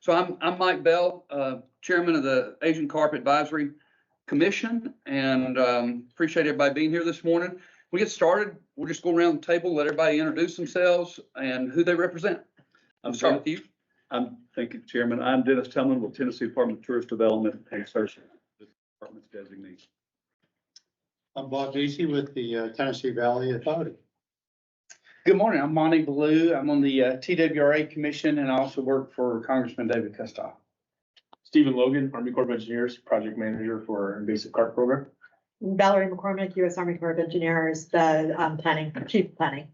So I'm Mike Bell, Chairman of the Asian Carp Advisory Commission, and appreciate everybody being here this morning. We get started, we'll just go around the table, let everybody introduce themselves and who they represent. I'll start with you. Thank you, Chairman. I'm Dennis Tillman with Tennessee Department of Tourist Development and Services Department's designee. I'm Bob Deasy with the Tennessee Valley Authority. Good morning. I'm Monty Blue. I'm on the TWRA Commission and I also work for Congressman David Costello. Stephen Logan, Army Corps of Engineers, Project Manager for Invasive Carp Program. Valerie McCormick, U.S. Army Corps of Engineers, the Chief of Planning.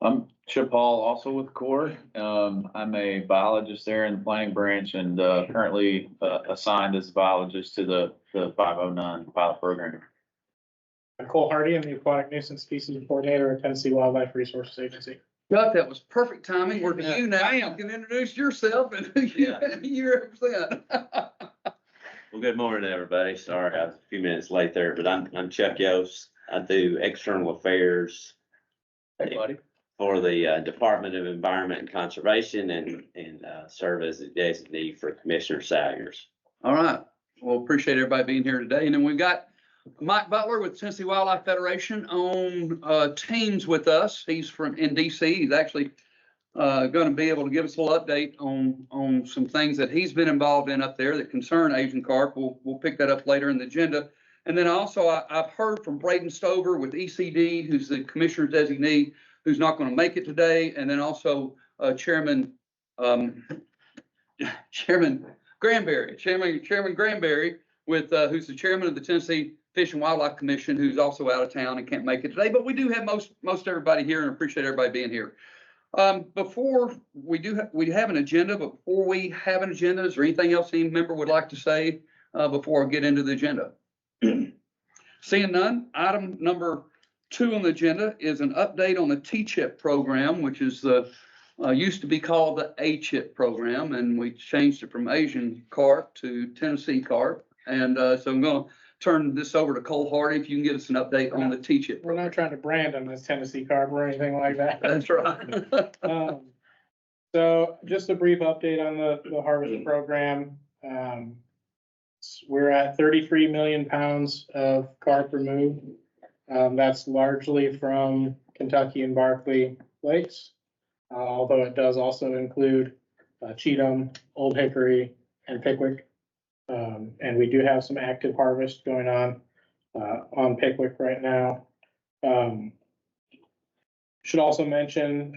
I'm Chip Hall, also with Corps. I'm a biologist there in the planning branch and currently assigned as a biologist to the 509 pilot program. I'm Cole Hardy. I'm the Aquatic Nuisance Species Coordinator at Tennessee Wildlife Resources Agency. Doug, that was perfect timing. We're to you now. You can introduce yourself and who you represent. Well, good morning, everybody. Sorry, I was a few minutes late there, but I'm Chuck Yost. I do external affairs Hey, buddy. for the Department of Environment and Conservation and serve as a designee for Commissioner Saggers. All right. Well, appreciate everybody being here today. And then we've got Mike Butler with Tennessee Wildlife Federation on teams with us. He's in DC. He's actually going to be able to give us a little update on some things that he's been involved in up there that concern Asian carp. We'll pick that up later in the agenda. And then also I've heard from Braden Stover with ECD, who's the commissioner's designee, who's not going to make it today. And then also Chairman Granberry, Chairman Granberry with who's the chairman of the Tennessee Fish and Wildlife Commission, who's also out of town and can't make it today. But we do have most everybody here and appreciate everybody being here. Before we have an agenda, but before we have an agenda, is there anything else any member would like to say before I get into the agenda? Seeing none, item number 2 on the agenda is an update on the T-CHIP program, which is the used to be called the A-CHIP program, and we changed it from Asian carp to Tennessee carp. And so I'm going to turn this over to Cole Hardy, if you can give us an update on the T-CHIP. We're not trying to brand them as Tennessee Carp or anything like that. That's right. So just a brief update on the harvest program. We're at 33 million pounds of carp removed. That's largely from Kentucky and Barkley lakes, although it does also include Cheatham, Old Hickory, and Pickwick. And we do have some active harvest going on Pickwick right now. Should also mention,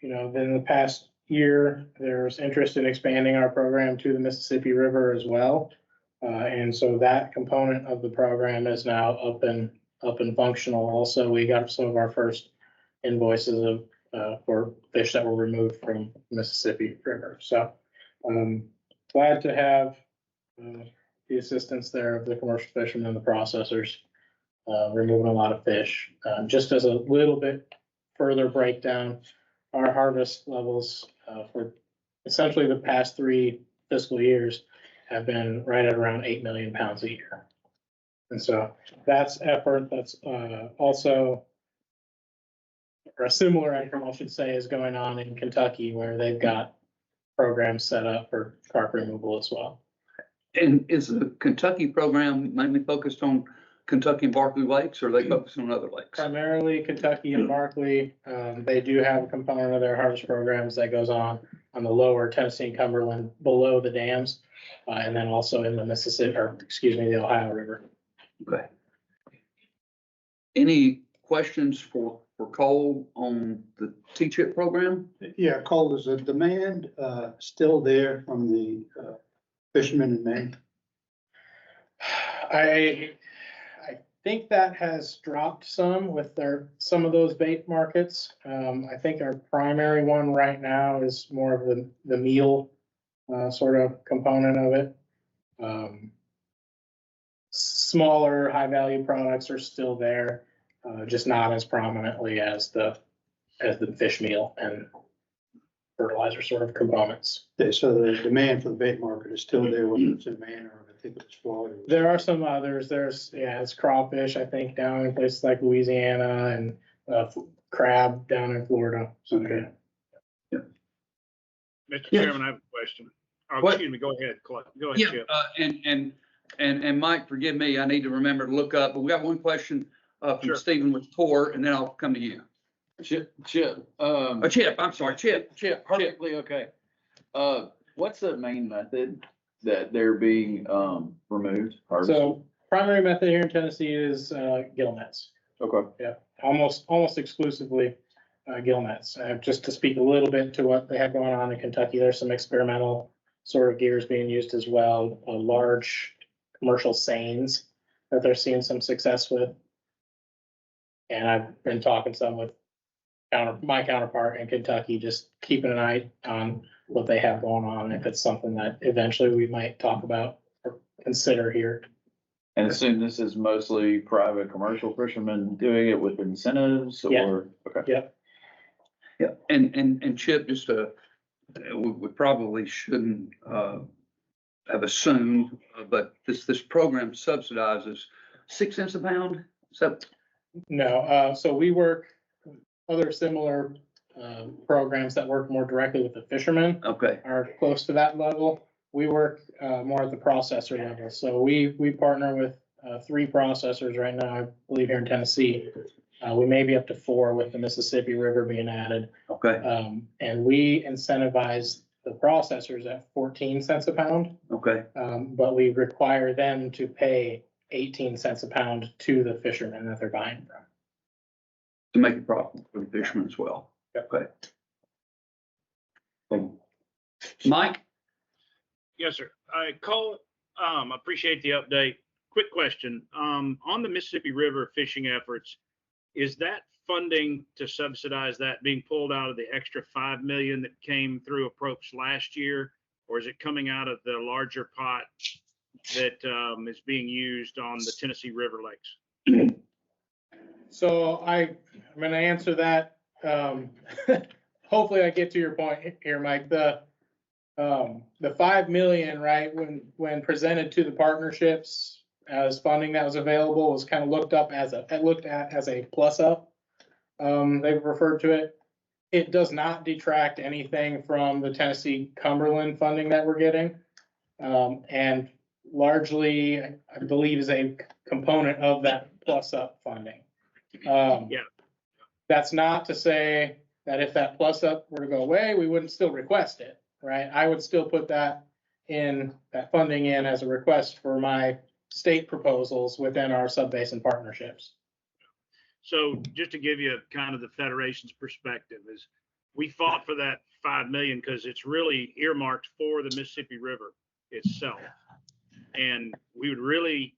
in the past year, there's interest in expanding our program to the Mississippi River as well. And so that component of the program is now up and functional. Also, we got some of our first invoices for fish that were removed from Mississippi River. So glad to have the assistance there of the commercial fishermen and the processors, removing a lot of fish. Just as a little bit further breakdown, our harvest levels for essentially the past 3 fiscal years have been right at around 8 million pounds a year. And so that's effort. That's also, or a similar effort, I should say, is going on in Kentucky, where they've got programs set up for carp removal as well. And is the Kentucky program mainly focused on Kentucky and Barkley lakes, or are they focused on other lakes? Primarily Kentucky and Barkley. They do have a component of their harvest programs that goes on the lower Tennessee and Cumberland below the dams, and then also in the the Ohio River. Okay. Any questions for Cole on the T-CHIP program? Yeah, Cole, is the demand still there from the fishermen in Maine? I think that has dropped some with some of those bait markets. I think our primary one right now is more of the meal sort of component of it. Smaller, high value products are still there, just not as prominently as the fish meal and fertilizer sort of components. Okay, so the demand for the bait market is still there, whether it's in Maine or I think it's Florida. There are some others. It's crawfish, I think, down in places like Louisiana, and crab down in Florida. So, okay. Mr. Chairman, I have a question. Oh, What? excuse me, go ahead, go ahead, Yeah, Chip. and Mike, forgive me, I need to remember to look up, but we got one question from Sure. Stephen with Tor, and then I'll come to you. Chip, Chip, I'm sorry, Chip. perfectly okay. What's the main method that they're being, removed? So primary method here in Tennessee is, gill nets. Okay. Yeah, almost exclusively, gill nets. Just to speak a little bit to what they have going on in Kentucky, there's some experimental sort of gears being used as well, large commercial seines that they're seeing some success with. And I've been talking some with my counterpart in Kentucky, just keeping an eye on what they have going on, if it's something that eventually we might talk about or consider here. And assume this is mostly private commercial fishermen doing it with incentives Yeah. or, okay. Yep. Yeah, and Chip, just we probably shouldn't have assumed, but this program subsidizes 6 cents a pound. So, No, so we work other similar programs that work more directly with the fishermen okay, are close to that level. We work more at the processor level. So we partner with 3 processors right now, I believe here in Tennessee. We may be up to 4 with the Mississippi River being added. okay, And we incentivize the processors at 14 cents a pound. okay, But we require them to pay 18 cents a pound to the fishermen that they're buying from. to make it profitable for the fishermen as well. Okay. Mike? Yes, sir. Cole, appreciate the update. Quick question, on the Mississippi River fishing efforts, is that funding to subsidize that being pulled out of the extra 5 million that came through approach last year? Or is it coming out of the larger pot that, is being used on the Tennessee River lakes? So I'm gonna answer that. Hopefully I get to your point here, Mike. The 5 million, right, when presented to the partnerships as funding that was available, was kind of looked at as a plus up. They've referred to it. It does not detract anything from the Tennessee Cumberland funding that we're getting. And largely, I believe, is a component of that plus up funding. Yeah. That's not to say that if that plus up were to go away, we wouldn't still request it, right? I would still put that funding in as a request for my state proposals within our sub-basin partnerships. So just to give you kind of the Federation's perspective is we fought for that 5 million because it's really earmarked for the Mississippi River itself. And we would really,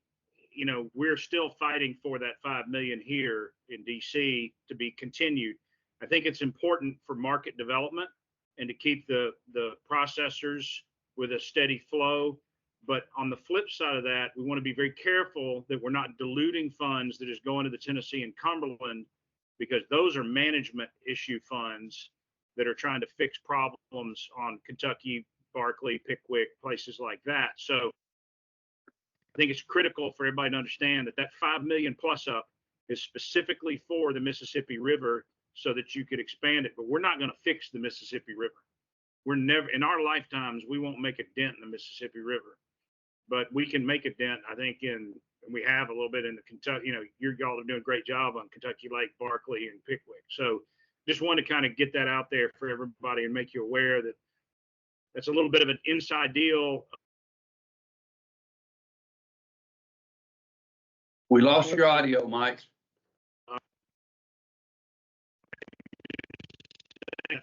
we're still fighting for that 5 million here in DC to be continued. I think it's important for market development and to keep the processors with a steady flow. But on the flip side of that, we want to be very careful that we're not diluting funds that is going to the Tennessee and Cumberland, because those are management issue funds that are trying to fix problems on Kentucky, Barkley, Pickwick, places like that. So I think it's critical for everybody to understand that 5 million plus up is specifically for the Mississippi River so that you could expand it. But we're not going to fix the Mississippi River. We're never, in our lifetimes, we won't make a dent in the Mississippi River. But we can make a dent, I think, we have a little bit in the Kentucky, y'all are doing a great job on Kentucky Lake, Barkley, and Pickwick. So just want to kind of get that out there for everybody and make you aware that that's a little bit of an inside deal. We lost your audio, Mike. That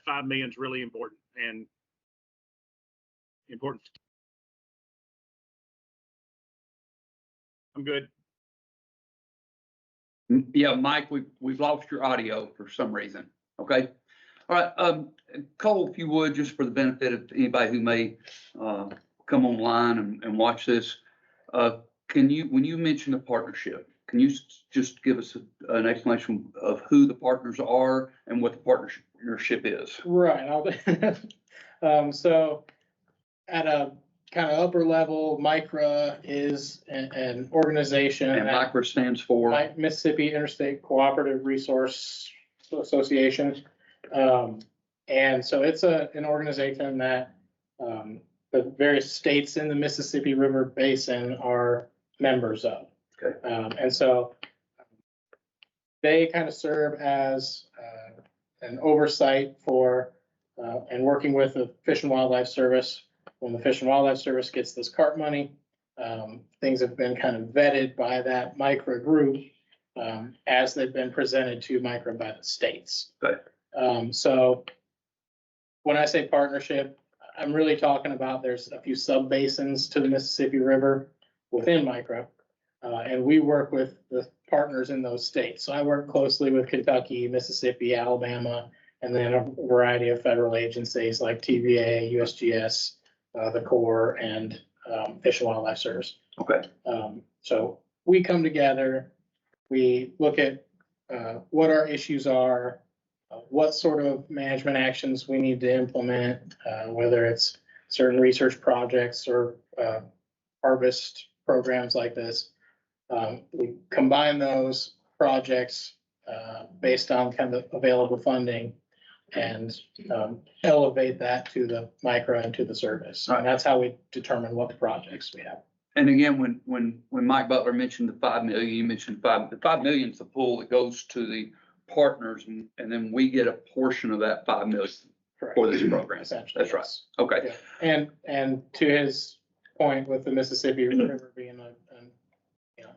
5 million is really important and important. I'm good. Yeah, Mike, we've lost your audio for some reason. Okay. All right. Cole, if you would, just for the benefit of anybody who may come online and watch this, when you mention the partnership, can you just give us an explanation of who the partners are and what the partnership is? Right. So at a kind of upper level, MICRA is an organization. And MICRA stands for? Mississippi Interstate Cooperative Resource Association. And so it's an organization that the various states in the Mississippi River Basin are members of. Okay. And so they kind of serve as an oversight for and working with the Fish and Wildlife Service. When the Fish and Wildlife Service gets this CARP money, things have been kind of vetted by that micro group as they've been presented to micro by the states. Okay. So when I say partnership, I'm really talking about there's a few sub basins to the Mississippi River within micro. And we work with the partners in those states. So I work closely with Kentucky, Mississippi, Alabama, and then a variety of federal agencies like TVA, USGS, the Corps, and Fish and Wildlife Service. Okay. So we come together, we look at what our issues are, what sort of management actions we need to implement, whether it's certain research projects or harvest programs like this. We combine those projects based on kind of available funding and elevate that to the micro and to the service. And that's how we determine what projects we have. And again, when Mike Butler mentioned the 5 million, you mentioned the 5 million is the pool that goes to the partners, and then we get a portion of that 5 million Correct. for this program. Essentially, That's right. yes. Okay. Yeah. And to his point with the Mississippi River being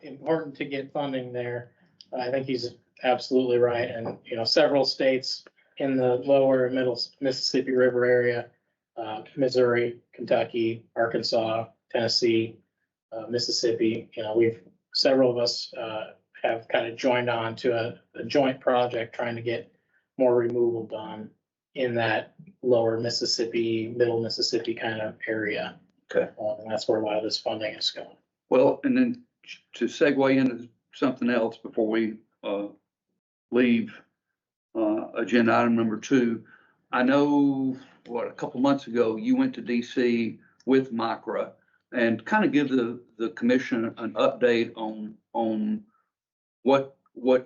important to get funding there, I think he's absolutely right. And, several states in the lower middle Mississippi River area, Missouri, Kentucky, Arkansas, Tennessee, Mississippi, several of us have kind of joined on to a joint project trying to get more removal done in that lower Mississippi, middle Mississippi kind of area. Okay. And that's where a lot of this funding is going. Well, and then to segue into something else before we leave agenda item number 2, I know a couple months ago you went to DC with MICRA and kind of give the commission an update on what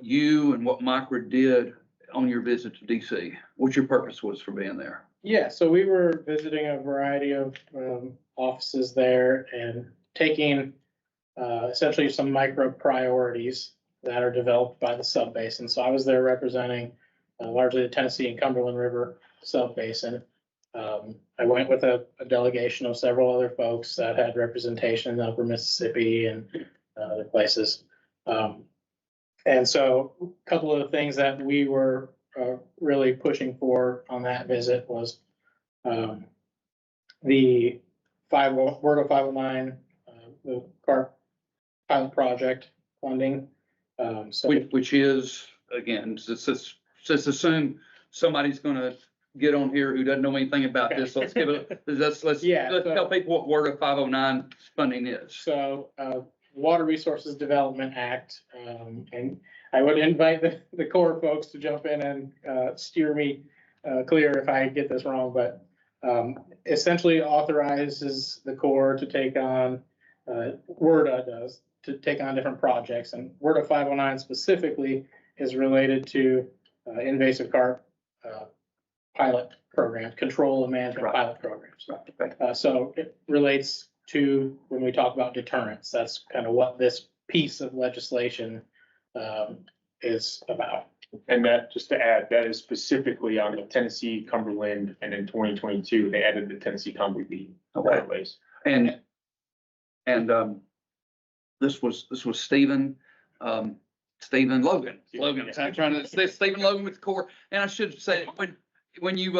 you and what MICRA did on your visit to DC. What your purpose was for being there. Yeah, so we were visiting a variety of offices there and taking essentially some micro priorities that are developed by the sub-basin. So I was there representing largely the Tennessee and Cumberland River sub-basin. I went with a delegation of several other folks that had representation in Upper Mississippi and other places. And so a couple of the things that we were really pushing for on that visit was the WRDA 509, the CARP pilot project funding. Which is, again, just assume somebody's gonna get on here who doesn't know anything about this. So let's give it, let's tell people what WRDA 509 funding is. So Water Resources Development Act, and I would invite the Corps folks to jump in and steer me clear if I get this wrong, but essentially authorizes the Corps to take on, WRDA does, to take on different projects. And WRDA 509 specifically is related to invasive carp pilot programs, control and management pilot programs. Okay. So it relates to when we talk about deterrence. That's kind of what this piece of legislation is about. And that, just to add, that is specifically on the Tennessee, Cumberland, and in 2022, they added the Tennessee Cumberland waterways. And this was Stephen Logan. I'm trying to say Stephen Logan with the Corps. And I should say when you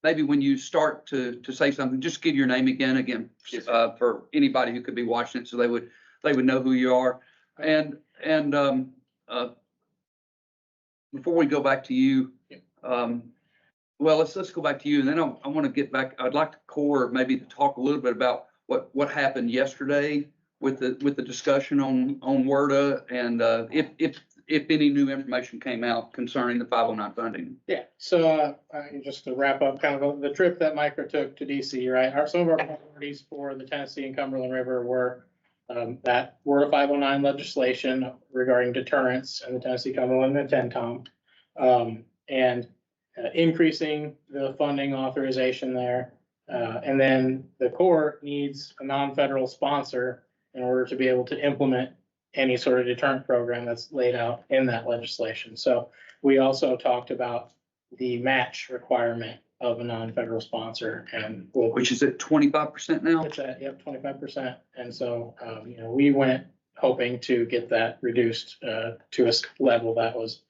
maybe when you start to say something, just give your name again, Yes, for anybody who could be watching it, so they would know who you are. And before we go back to you, well, let's go back to you, and then I want to get back. I'd like the Corps maybe to talk a little bit about what happened yesterday with the discussion on WRDA, and if any new information came out concerning the 509 funding. Yeah, so just to wrap up kind of the trip that MICRA took to DC, right? Some of our priorities for the Tennessee and Cumberland River were that WRDA 509 legislation regarding deterrence in the Tennessee, Cumberland, and TENTOM, and increasing the funding authorization there And then the Corps needs a non-federal sponsor in order to be able to implement any sort of deterrent program that's laid out in that legislation. So we also talked about the match requirement of a non-federal sponsor, and we'll Which is at 25% now? it's at, yep, 25%. And so, we went hoping to get that reduced to a level that was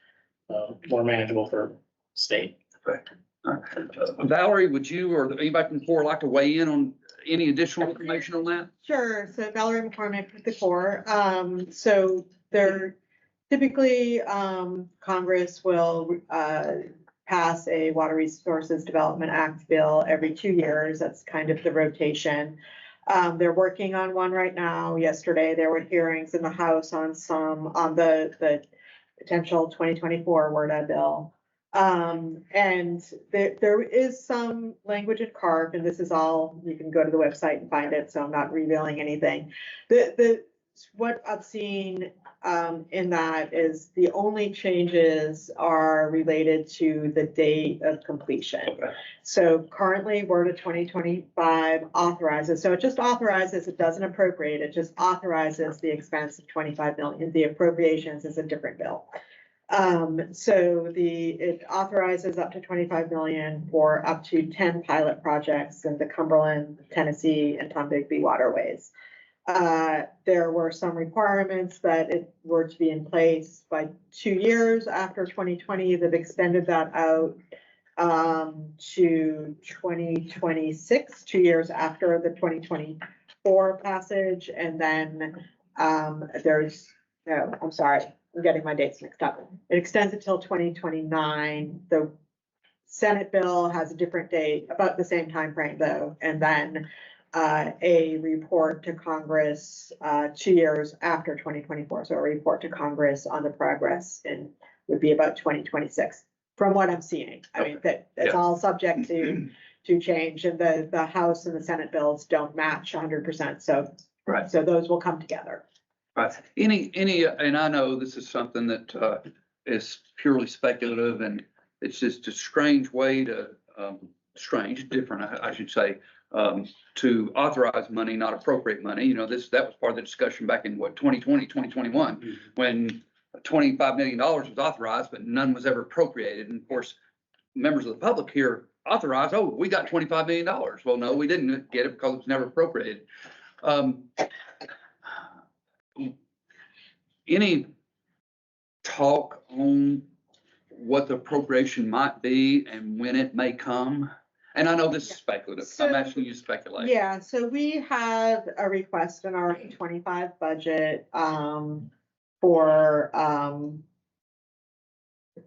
more manageable for state. Valerie, would you or anybody from the Corps like to weigh in on any additional information on that? Sure. So Valerie McCormick with the Corps. So there typically, Congress will, pass a Water Resources Development Act bill every 2 years. That's kind of the rotation. They're working on one right now. Yesterday, there were hearings in the House on the potential 2024 WRDA bill. And there is some language in CARP, and this is all, you can go to the website and find it, so I'm not revealing anything. What I've seen in that is the only changes are related to the date of completion. Okay. So currently, WRDA 2025 authorizes, so it just authorizes, it doesn't appropriate, it just authorizes the expense of 25 million. The appropriations is a different bill. So it authorizes up to 25 million for up to 10 pilot projects in the Cumberland, Tennessee, and Tombigbee waterways. There were some requirements that it were to be in place by 2 years after 2020. They've extended that out to 2026, 2 years after the 2024 passage. And then no, I'm sorry, I'm getting my dates mixed up. It extends it till 2029. The Senate bill has a different date, about the same time frame though, and then a report to Congress 2 years after 2024. So a report to Congress on the progress and would be about 2026, from what I'm seeing. I mean, that's all subject to change, and the House and the Senate bills don't match 100%. So Right. So those will come together. Right. And I know this is something that is purely speculative, and it's just a strange way to, different, I should say, to authorize money, not appropriate money. You know, that was part of the discussion back in 2020, 2021, when $25 million was authorized, but none was ever appropriated. And of course, members of the public here authorized, oh, we got $25 million. Well, no, we didn't get it because it was never appropriated. Any talk on what the appropriation might be and when it may come? And I know this is speculative. I'm asking you to speculate. Yeah, so we have a request in our 25 budget for I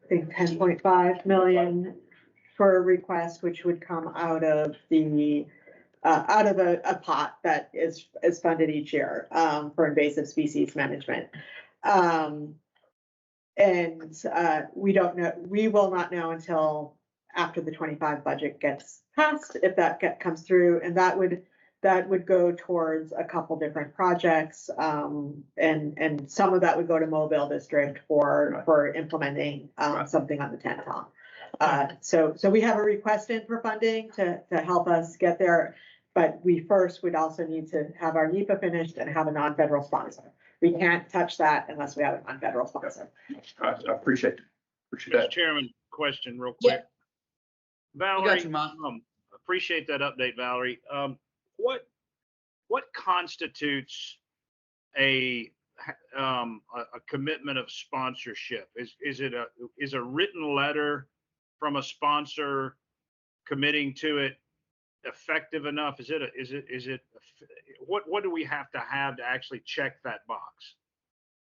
think 10.5 million for a request, which would come out of the a pot that is funded each year for invasive species management. We don't know, we will not know until after the 25 budget gets passed, if that comes through, and that would go towards a couple different projects, and some of that would go to Mobile District for implementing something on the Tenton. So we have a request in for funding to help us get there, but we first would also need to have our NEPA finished and have a non-federal sponsor. We can't touch that unless we have a non-federal sponsor. I appreciate it. Appreciate Mr. that. Chairman, question real quick. Valerie, you, appreciate that update, Valerie. What constitutes a commitment of sponsorship? Is a written letter from a sponsor committing to it effective enough? What do we have to actually check that box?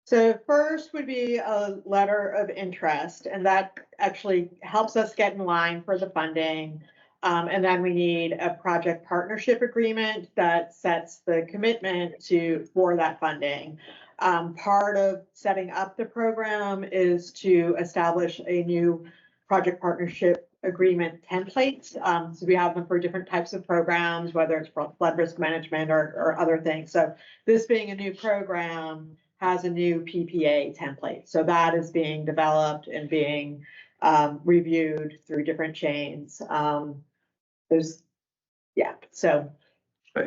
So first would be a letter of interest, and that actually helps us get in line for the funding. And then we need a project partnership agreement that sets the commitment for that funding. Part of setting up the program is to establish a new project partnership agreement template. So we have them for different types of programs, whether it's for flood risk management or other things. So this being a new program has a new PPA template. So that is being developed and being reviewed through different chains. There's yeah, so,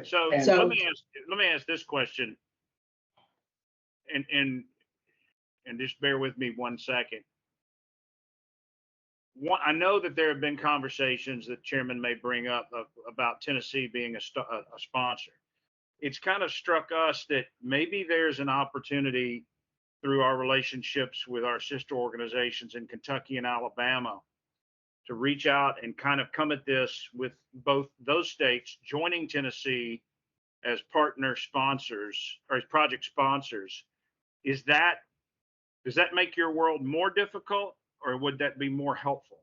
So And- let me ask this question. And just bear with me 1 second. I know that there have been conversations that Chairman may bring up about Tennessee being a sponsor. It's kind of struck us that maybe there's an opportunity through our relationships with our sister organizations in Kentucky and Alabama to reach out and kind of come at this with both those states joining Tennessee as partner sponsors or as project sponsors. Does that make your world more difficult, or would that be more helpful?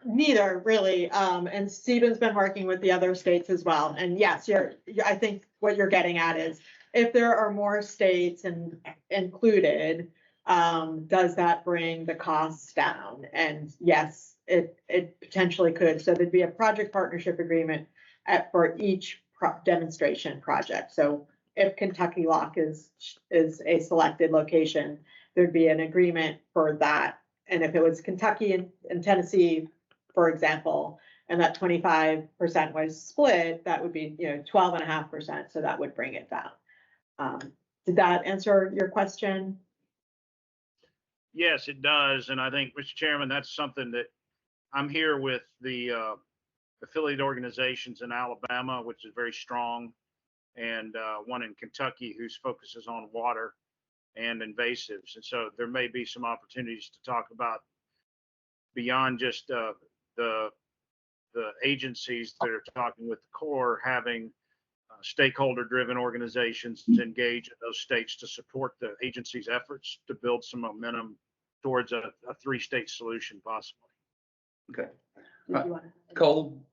neither really. And Stephen's been working with the other states as well. And yes, I think what you're getting at is if there are more states included, does that bring the costs down? And yes, it potentially could. So there'd be a project partnership agreement for each demonstration project. So if Kentucky Lock is a selected location, there'd be an agreement for that. And if it was Kentucky and Tennessee, for example, and that 25% was split, that would be 12.5%. So that would bring it down. Did that answer your question? Yes, it does. And I think, Mr. Chairman, that's something that I'm here with the affiliate organizations in Alabama, which is very strong, and one in Kentucky whose focuses on water and invasives. And so there may be some opportunities to talk about beyond just the agencies that are talking with the Corps, having stakeholder-driven organizations to engage in those states to support the agency's efforts to build some momentum towards a three-state solution possibly. Okay. Did you wanna- Cole,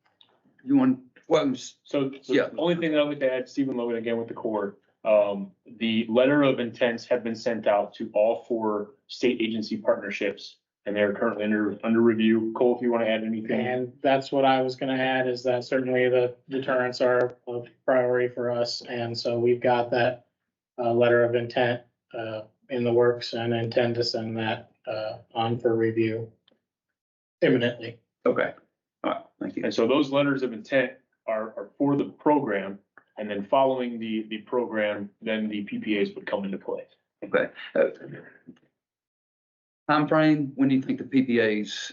you want, well, So Yeah. the only thing that I would add, Stephen Logan again with the Corps, the letter of intents have been sent out to all 4 state agency partnerships, and they're currently under review. Cole, if you want to add anything. And that's what I was gonna add, is that certainly the deterrents are a priority for us. And so we've got that letter of intent in the works and intend to send that on for review imminently. okay. All right, thank you. And so those letters of intent are for the program, and then following the program, then the PPAs would come into play. Okay. Timeframe, when do you think the PPAs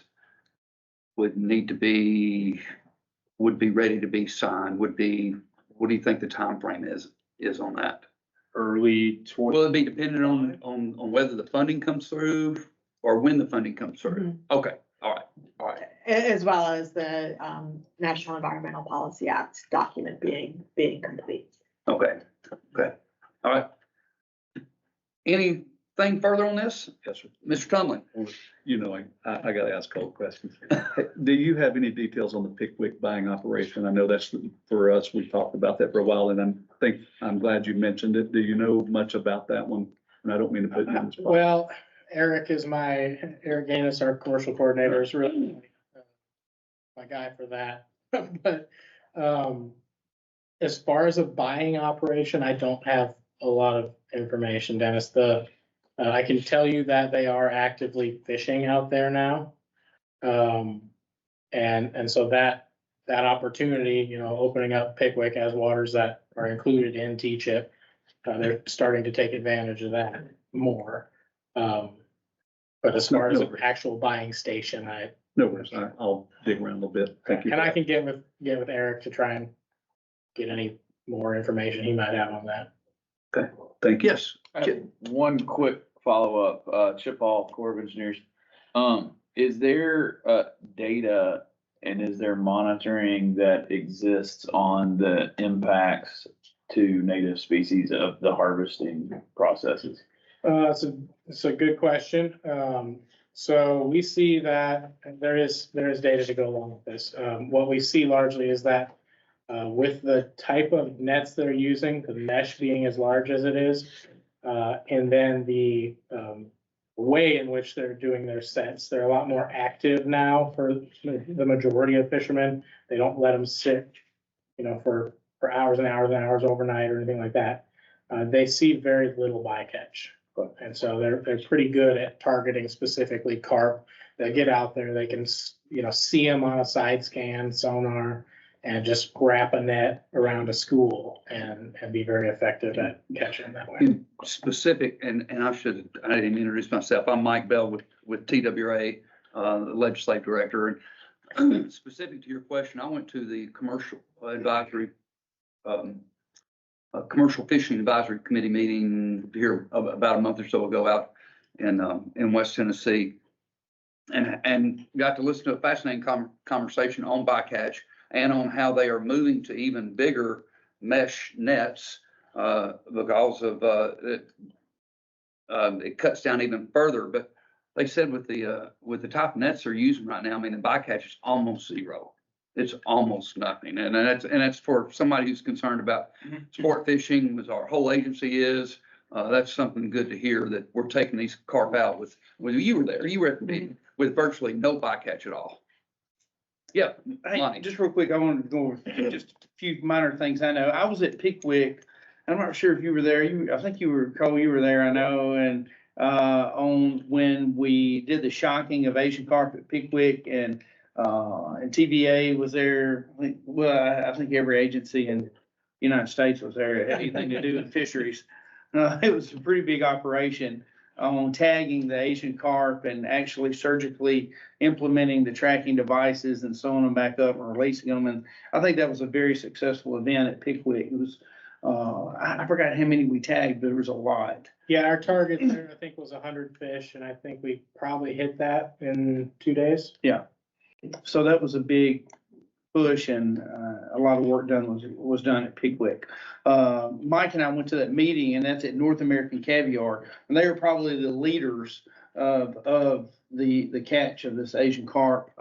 would be ready to be signed, what do you think the timeframe is on that? Early Will it be dependent on whether the funding comes through or when the funding comes through? Okay, all right. As well as the National Environmental Policy Act document being complete. Okay, all right. Anything further on this? Yes, sir. Mr. Tumlin? You know, I gotta ask Cole questions. Do you have any details on the Pickwick buying operation? I know that's for us, we've talked about that for a while, and I'm glad you mentioned it. Do you know much about that one? And I don't mean to put you on the spot. Well, Eric Gaines, our commercial coordinator, is really my guy for that. But as far as a buying operation, I don't have a lot of information, Dennis. I can tell you that they are actively fishing out there now. And so that opportunity, opening up Pickwick as waters that are included in T-chip, they're starting to take advantage of that more. But as far as an actual buying station, No worries. I'll dig around a little bit. Thank you. and I can get with Eric to try and get any more information he might have on that. Okay, thank you. Yes. I have one quick follow-up, Chip Hall, Corps of Engineers. Is there data and is there monitoring that exists on the impacts to native species of the harvesting processes? It's a good question. So we see that there is data to go along with this. What we see largely is that with the type of nets they're using, the mesh being as large as it is, and then the way in which they're doing their sets, they're a lot more active now for the majority of fishermen. They don't let them sit, for hours and hours and hours overnight or anything like that. They see very little bycatch. And so they're pretty good at targeting specifically carp. they get out there, they can, see them on a side scan sonar and just wrap a net around a school and be very effective at catching them that way. In specific, and I didn't introduce myself. I'm Mike Bell with TWA, the legislative director. And specific to your question, I went to the commercial advisory, commercial fishing advisory committee meeting here about a month or so ago out in West Tennessee. And got to listen to a fascinating conversation on bycatch and on how they are moving to even bigger mesh nets because of it cuts down even further. But they said with the type of nets they're using right now, I mean, the bycatch is almost zero. It's almost nothing. And that's for somebody who's concerned about sport fishing, as our whole agency is. That's something good to hear, that we're taking these carp out with you were there, you were at the meeting, with virtually no bycatch at all. Yeah, Hey, Lonnie. just real quick, I wanted to go over just a few minor things I know. I was at Pickwick. I'm not sure if you were there. I think you were, Cole, you were there, I know. And on when we did the shocking of Asian carp at Pickwick, and TVA was there. I think every agency in the United States was there. It had anything to do with fisheries. It was a pretty big operation on tagging the Asian carp and actually surgically implementing the tracking devices and sewing them back up and releasing them. And I think that was a very successful event at Pickwick. It was, I forgot how many we tagged, but there was a lot. Yeah, our target there, I think, was 100 fish, and I think we probably hit that in 2 days. Yeah. So that was a big push, and a lot of work was done at Pickwick. Mike and I went to that meeting, and that's at North American Caviar, and they are probably the leaders of the catch of this Asian carp.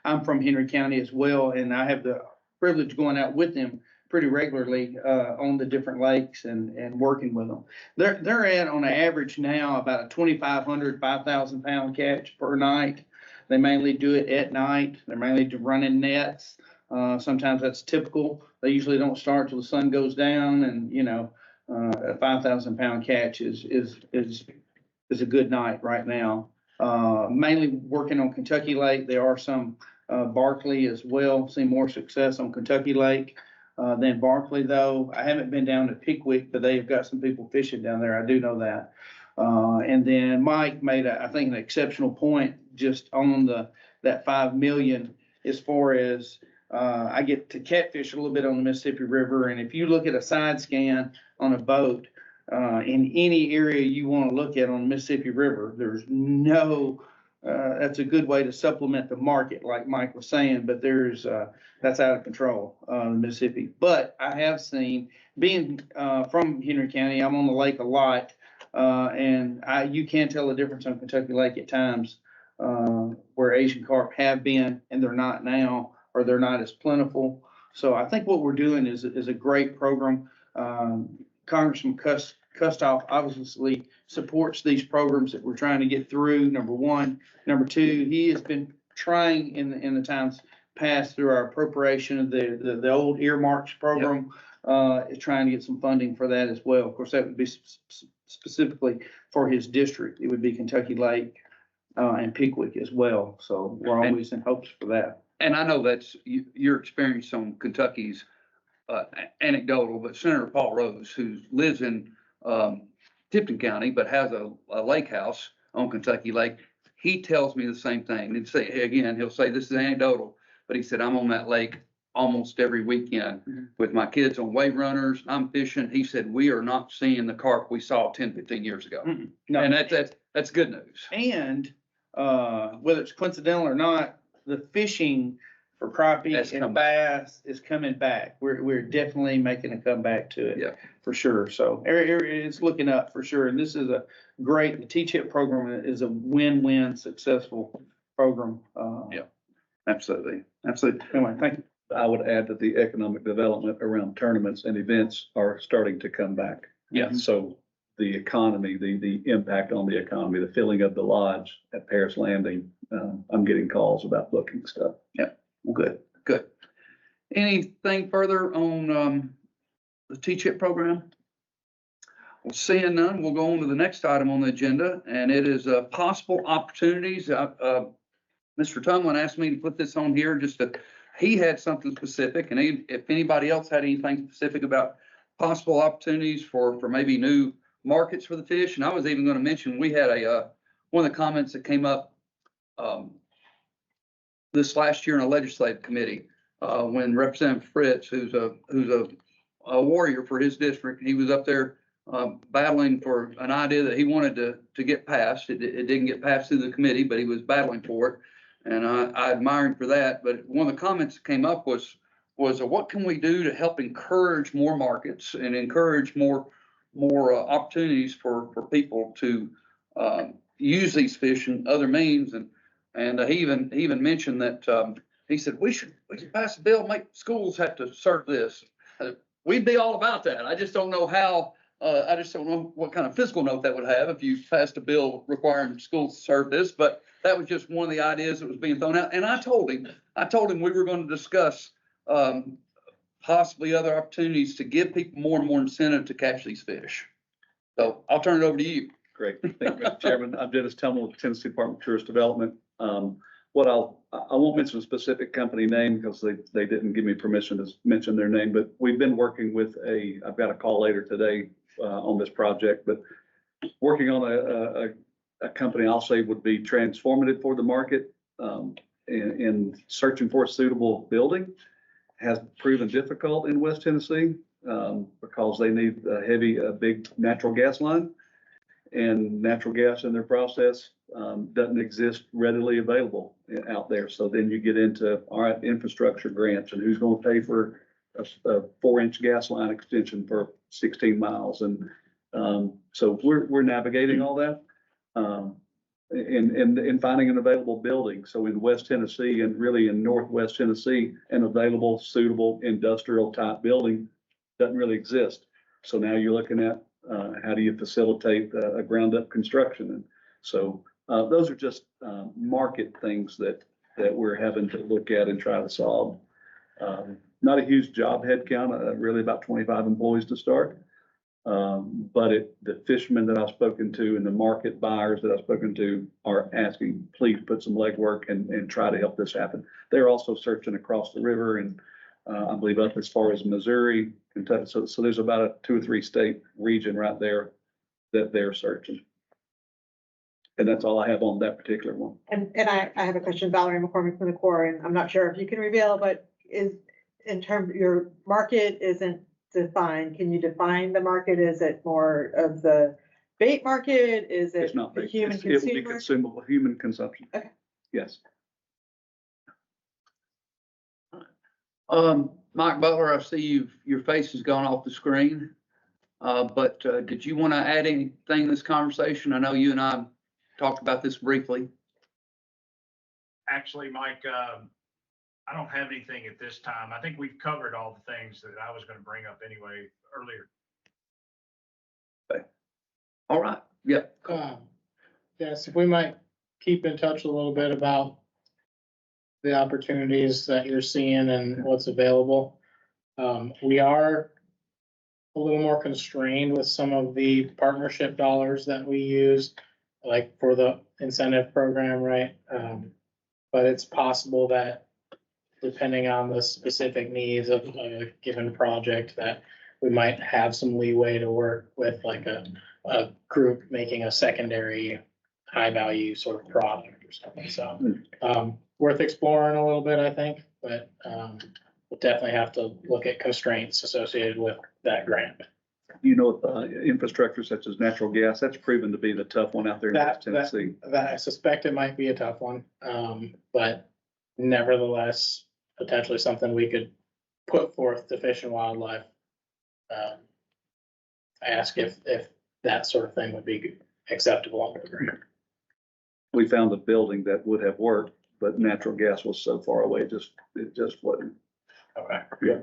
I'm from Henry County as well, and I have the privilege of going out with them pretty regularly on the different lakes and working with them. They're at, on an average now, about a 2,500, 5,000 pound catch per night. They mainly do it at night. They're mainly running nets. Sometimes that's typical. They usually don't start till the sun goes down, and a 5,000 pound catch is a good night right now. Mainly working on Kentucky Lake. There are some Barkley as well. Seen more success on Kentucky Lake than Barkley, though. I haven't been down to Pickwick, but they've got some people fishing down there. I do know that. And then Mike made, I think, an exceptional point just on that 5 million, as far as I get to catfish a little bit on the Mississippi River. And if you look at a side scan on a boat in any area you want to look at on the Mississippi River, there's no, that's a good way to supplement the market, like Mike was saying, but that's out of control, Mississippi. But I have seen, being from Henry County, I'm on the lake a lot. And you can tell the difference on Kentucky Lake at times, where Asian carp have been and they're not now, or they're not as plentiful. So I think what we're doing is a great program. Congressman Kustoff obviously supports these programs that we're trying to get through, number one. Number two, he has been trying in the times past through our appropriation of the old earmarks program, trying to get some funding for that as well. Of course, that would be specifically for his district. It would be Kentucky Lake and Pickwick as well. So we're always in hopes for that. And I know that's your experience on Kentucky's anecdotal, but Senator Paul Rose, who lives in Tipton County, but has a lake house on Kentucky Lake, he tells me the same thing. And say, again, he'll say this is anecdotal, but he said, I'm on that lake almost every weekend with my kids on wave runners. I'm fishing. He said, we are not seeing the carp we saw 10, 15 years ago. No. And that's good news. And whether it's coincidental or not, the fishing for crappie and bass is coming back. We're definitely making a comeback to it, for sure. So it's looking up for sure. And this is the T-Chip program is a win-win successful program. Absolutely. Anyway, thank you. I would add that the economic development around tournaments and events are starting to come back. Yeah. So the economy, the impact on the economy, the filling of the lodge at Paris Landing, I'm getting calls about booking stuff. Yeah. Well, good. Anything further on the T-Chip program? Well, seeing none, we'll go on to the next item on the agenda, and it is possible opportunities. Mr. Tumlin asked me to put this on here he had something specific, and if anybody else had anything specific about possible opportunities for maybe new markets for the fish, and I was even gonna mention, we had one of the comments that came up, this last year in a legislative committee, when Representative Fritz, who's a warrior for his district, he was up there battling for an idea that he wanted to get passed. It didn't get passed through the committee, but he was battling for it. And I admire him for that. But one of the comments that came up was what can we do to help encourage more markets and encourage more opportunities for people to use these fish in other means. And he even mentioned that he said we should pass a bill, make schools have to serve this. We'd be all about that. I just don't know how. I just don't know what kind of fiscal note that would have if you passed a bill requiring schools to serve this. But that was just one of the ideas that was being thrown out. And I told him we were going to discuss possibly other opportunities to give people more and more incentive to catch these fish. So I'll turn it over to you. Great. Thank you, Mr. Chairman. I'm Dennis Tumlin with Tennessee Department of Tourist Development. I won't mention a specific company name because they didn't give me permission to mention their name, but we've been working with I've got a call later today on this project, but working on a company I'll say would be transformative for the market in searching for a suitable building. Has proven difficult in West Tennessee because they need a big natural gas line, and natural gas in their process doesn't exist readily available out there. So then you get into, all right, infrastructure grants and who's going to pay for a 4-inch gas line extension for 16 miles. And so we're navigating all that and finding an available building. So in West Tennessee and really in Northwest Tennessee, an available, suitable industrial type building doesn't really exist. So now you're looking at how do you facilitate a ground up construction? And so those are just market things that we're having to look at and try to solve. Not a huge job headcount, really about 25 employees to start. But the fishermen that I've spoken to and the market buyers that I've spoken to are asking, please put some legwork and try to help this happen. They're also searching across the river and I believe up as far as Missouri, Kentucky. So there's about a 2 or 3 state region right there that they're searching. And that's all I have on that particular one. And I have a question, Valerie McCormick from the Corps, and I'm not sure if you can reveal, but in terms of your market isn't defined. Can you define the market? Is it more of the bait market? Is it It's not the bait. human It will be consumer? consumable, human consumption. Okay. Yes. Mike Butler, I see your face has gone off the screen. But did you want to add anything to this conversation? I know you and I talked about this briefly. Actually, Mike, I don't have anything at this time. I think we've covered all the things that I was going to bring up anyway earlier. Okay. All right. Yep. Yes, if we might keep in touch a little bit about the opportunities that you're seeing and what's available. We are a little more constrained with some of the partnership dollars that we use, like for the incentive program, right? But it's possible that depending on the specific needs of a given project, that we might have some leeway to work with like a group making a secondary high value sort of product or something. So worth exploring a little bit, I think, but we'll definitely have to look at constraints associated with that grant. You know, infrastructure such as natural gas, that's proven to be the tough one out there in West Tennessee. That I suspect it might be a tough one, but nevertheless, potentially something we could put forth to Fish and Wildlife. Ask if that sort of thing would be acceptable under the grant. We found a building that would have worked, but natural gas was so far away, it just wasn't. Okay. Yeah.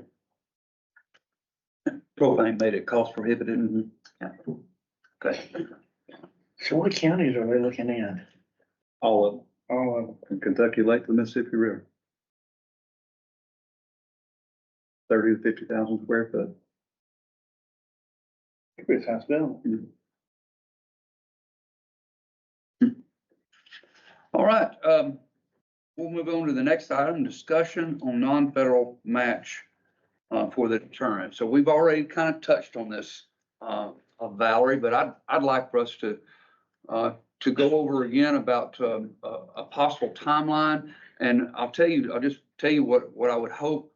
Propane made it cost prohibitive. Yeah. Okay. So what counties are we looking at? All of them, All of them. from Kentucky Lake to the Mississippi River. 30 to 50,000 square foot. Pretty sounds good. All right. we'll move on to the next item, discussion on non-federal match for the deterrent. So we've already kind of touched on this, Valerie, but I'd like for us to go over again about a possible timeline. And I'll just tell you what I would hope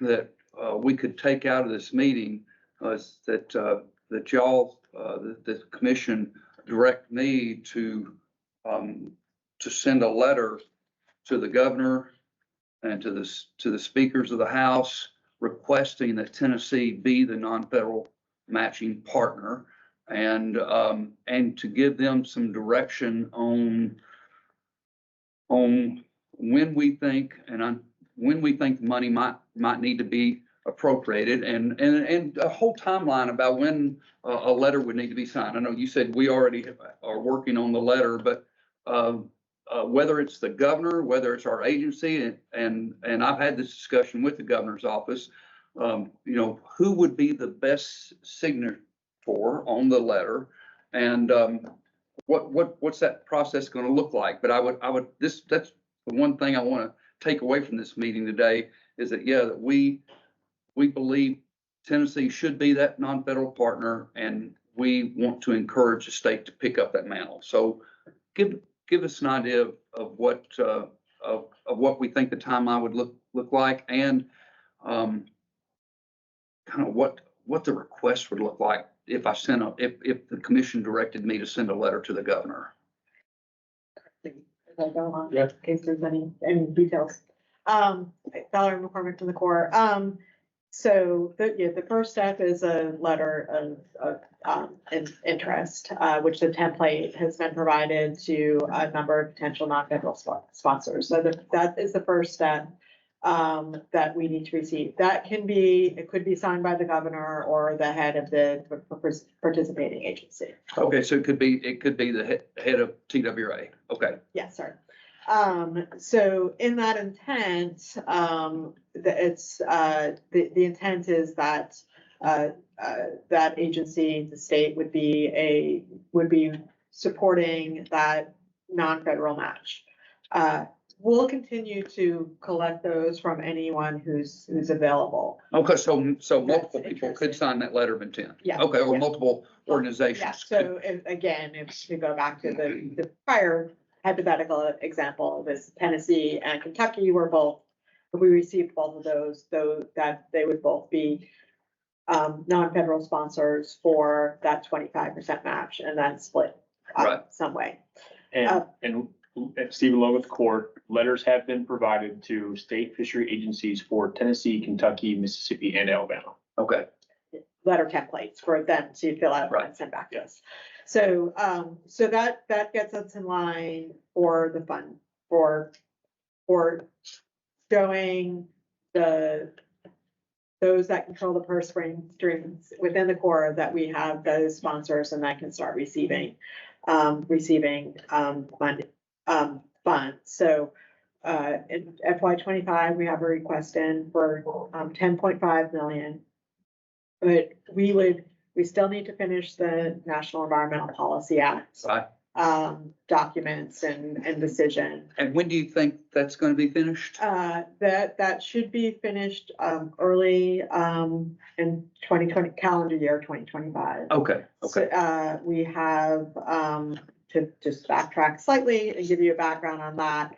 that we could take out of this meeting is that y'all, the commission direct me to send a letter to the governor and to the speakers of the House requesting that Tennessee be the non-federal matching partner, and to give them some direction on when we think the money might need to be appropriated, and a whole timeline about when a letter would need to be signed. I know you said we already are working on the letter, but whether it's the governor, whether it's our agency, and I've had this discussion with the governor's office, who would be the best signature on the letter, and what's that process going to look like? But that's the one thing I want to take away from this meeting today is that, that we believe Tennessee should be that non-federal partner, and we want to encourage the state to pick up that mantle. So give us an idea of what we think the timeline would look like, and kind of what the request would look like if the commission directed me to send a letter to the governor. As I go on, Yeah. in case there's any details. Valerie McCormick from the Corps. So the first step is a letter of interest, which the template has been provided to a number of potential non-federal sponsors. So that is the first step that we need to receive. It could be signed by the governor or the head of the participating agency. Okay, so it could be the head of TWA. Okay. Yeah, sorry. So in that intent, the intent is that that agency, the state, would be supporting that non-federal match. We'll continue to collect those from anyone who's available. Okay, so multiple people interesting. could sign that letter of intent. Yeah. Okay, or Yeah. multiple organizations. Yeah, so if you go back to the prior hypothetical example, this Tennessee and Kentucky were both, if we received both of those, though, that they would both be non-federal sponsors for that 25% match, and then split Right. some way. And Stephen Lowe with the Corps, letters have been provided to state fishery agencies for Tennessee, Kentucky, Mississippi, and Alabama. Okay. Letter templates for them to fill out Right. and send back to us. So, so that gets us in line for the fund, for showing those that control the purse strings within the Corps that we have those sponsors and that can start receiving funds. So, in FY 25, we have a request in for 10.5 million. But we still need to finish the National Environmental Policy Act Right. documents and decision. And when do you think that's going to be finished? That should be finished early in 2020, calendar year 2025. Okay. Okay. So, we have to just backtrack slightly and give you a background on that.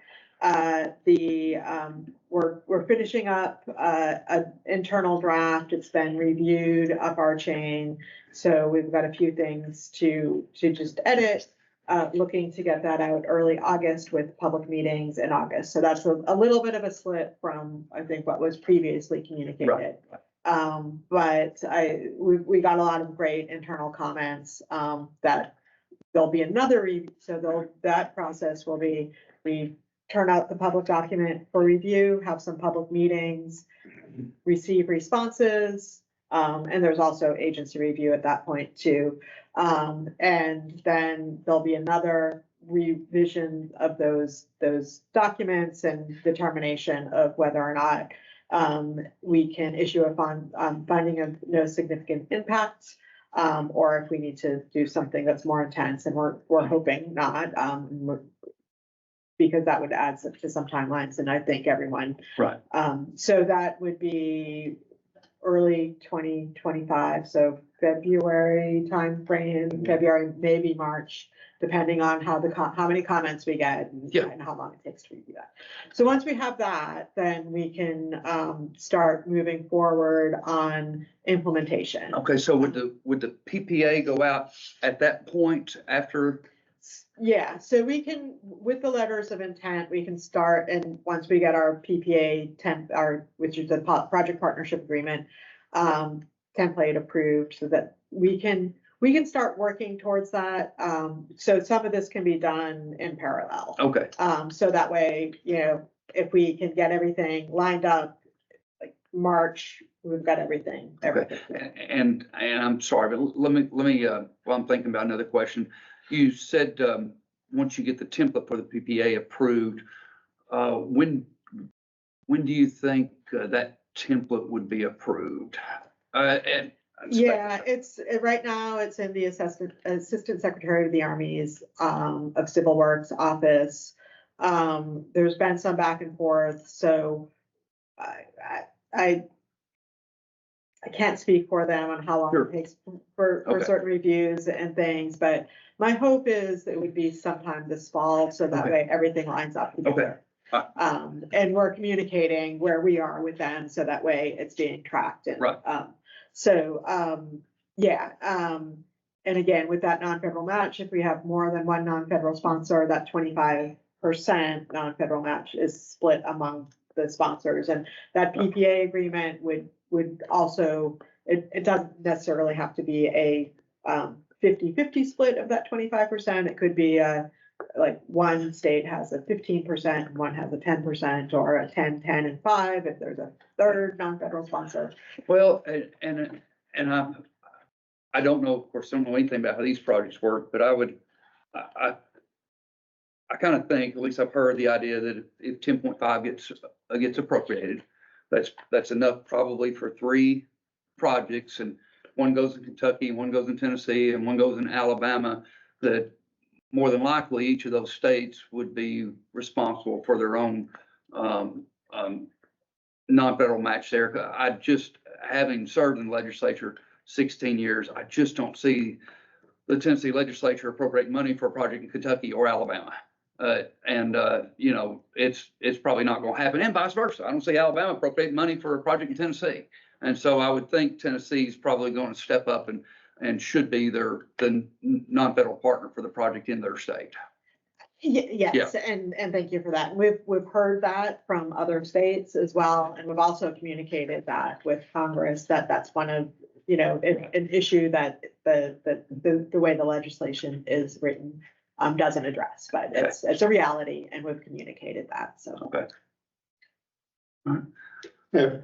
We're finishing up an internal draft. It's been reviewed up our chain. So we've got a few things to just edit, looking to get that out early August with public meetings in August. So that's a little bit of a slip from, I think, what was previously communicated. Right. But we got a lot of great internal comments that there'll be another that process will be, we turn out the public document for review, have some public meetings, receive responses, and there's also agency review at that point too. And then there'll be another revision of those documents and determination of whether or not we can issue a finding of no significant impact, or if we need to do something that's more intense, and we're hoping not. because that would add to some timelines, and I think everyone. Right. So that would be early 2025, so February timeframe, February, maybe March, depending on how many comments we get and how long it takes to review that. So once we have that, then we can start moving forward on implementation. Okay, so would the PPA go out at that point after? Yeah, so we can, with the letters of intent, we can start, and once we get our PPA which is the project partnership agreement, template approved, so that we can start working towards that. So some of this can be done in parallel. Okay, So that way, if we can get everything lined up, like March, we've got everything. okay. And I'm sorry, but let me, while I'm thinking about another question, you said, once you get the template for the PPA approved, when do you think that template would be approved? Yeah, it's right now it's in the Assistant Secretary of the Army's of Civil Works office. There's been some back and forth, so I can't speak for them on how long it takes for certain reviews and things, but my hope is it would be sometime this fall, so that way everything lines up together. And we're communicating where we are with them, so that way it's being tracked. And, and again, with that non-federal match, if we have more than one non-federal sponsor, that 25% non-federal match is split among the sponsors, and that PPA agreement would also, it doesn't necessarily have to be a 50-50 split of that 25%. It could be like one state has a 15% and one has a 10%, or a 10, 10, and 5 if there's a third non-federal sponsor. Well, and I don't know, of course, I don't know anything about how these projects work, but I kind of think, at least I've heard the idea that if 10.5 gets appropriated, that's enough probably for 3 projects, and one goes in Kentucky, one goes in Tennessee, and one goes in Alabama, that more than likely each of those states would be responsible for their own non-federal match there. I just, having served in the legislature 16 years, I just don't see the Tennessee legislature appropriate money for a project in Kentucky or Alabama. It's probably not going to happen, and vice versa. I don't see Alabama appropriate money for a project in Tennessee. And so I would think Tennessee's probably going to step up and should be the non-federal partner for the project in their state. Yes, and thank you for that. We've heard that from other states as well, and we've also communicated that with Congress, that's one of, an issue that the way the legislation is written doesn't address, but it's a reality, and we've communicated that, so. Okay. All right.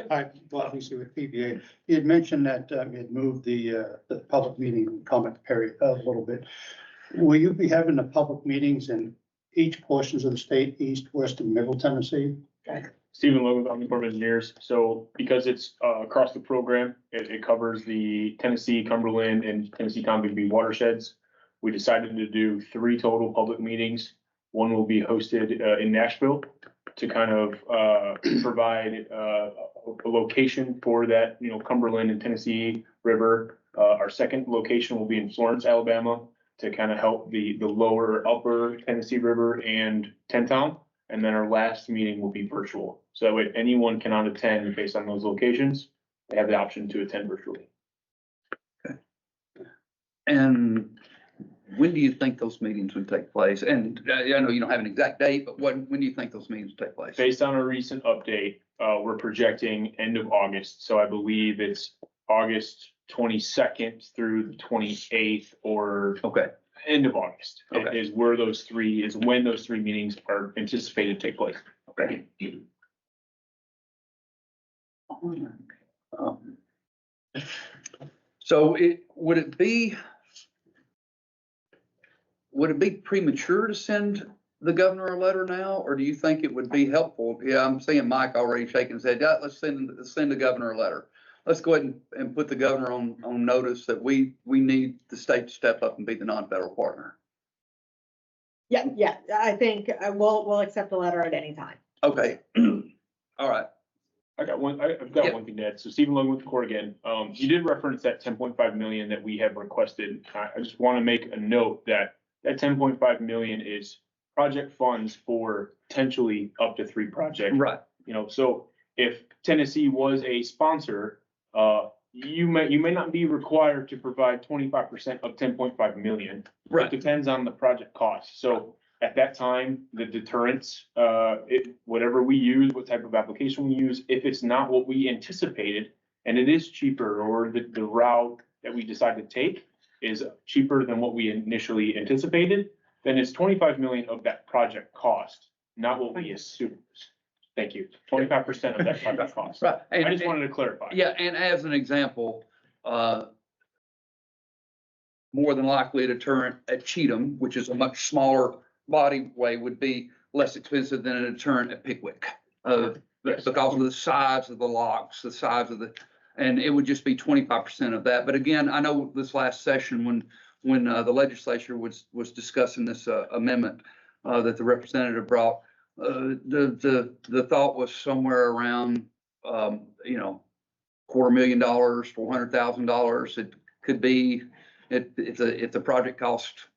Hi, obviously with PBA, you had mentioned that you had moved the public meeting comment period a little bit. Will you be having the public meetings in each portions of the state, east, west, and middle Tennessee? Stephen Logan, Army Corps of Engineers. So because it's across the program, it covers the Tennessee, Cumberland, and Tennessee Tombigbee watersheds. We decided to do 3 total public meetings. One will be hosted in Nashville to kind of provide a location for that, Cumberland and Tennessee River. Our second location will be in Florence, Alabama, to kind of help the lower upper Tennessee River and Tentown. And then our last meeting will be virtual. So that way anyone cannot attend based on those locations. They have the option to attend virtually. Okay. And when do you think those meetings would take place? And I know you don't have an exact date, but when do you think those meetings would take place? Based on a recent update, we're projecting end of August. So I believe it's August 22nd through the 28th, or end of August is when those 3 meetings are anticipated to take place. Okay. So would it be premature to send the governor a letter now, or do you think it would be helpful? Yeah, I'm seeing Mike already shaking his head. Yeah, let's send the governor a letter. Let's go ahead and put the governor on notice that we need the state to step up and be the non-federal partner. Yeah, I think we'll accept a letter at any time. Okay. All right. I've got Yeah. one thing to add. So Stephen Logan with the court again. You did reference that 10.5 million that we have requested. I just want to make a note that 10.5 million is project funds for potentially up to 3 projects. Right. You know, so if Tennessee was a sponsor, you may not be required to provide 25% of 10.5 million. It Right. depends on the project cost. So at that time, the deterrence, whatever we use, what type of application we use, if it's not what we anticipated, and it is cheaper, or the route that we decide to take is cheaper than what we initially anticipated, then it's 25 million of that project cost, not what we assumed. Thank you. 25% of that project cost. Right. I just wanted to clarify. Yeah, and as an example, more than likely a deterrent at Cheatham, which is a much smaller body way, would be less expensive than a deterrent at Pickwick. Because of the size of the locks, the size of and it would just be 25% of that. But again, I know this last session when the legislature was discussing this amendment that the representative brought, the thought was somewhere around, $250,000, $400,000. It could be, if the project cost,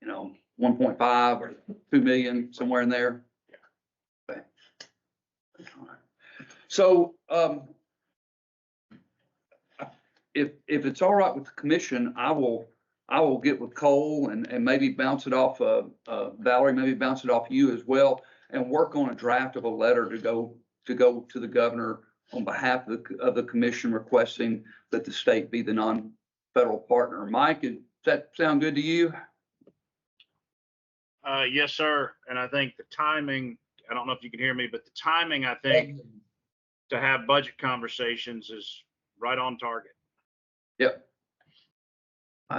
1.5 or 2 million, somewhere in there. Okay. So, if it's all right with the commission, I will get with Cole and maybe bounce it off, Valerie, maybe bounce it off you as well, and work on a draft of a letter to go to the governor on behalf of the commission, requesting that the state be the non-federal partner. Mike, does that sound good to you? Yes, sir. And I think the timing, I don't know if you can hear me, but the timing, I think, to have budget conversations is right on target. Yep.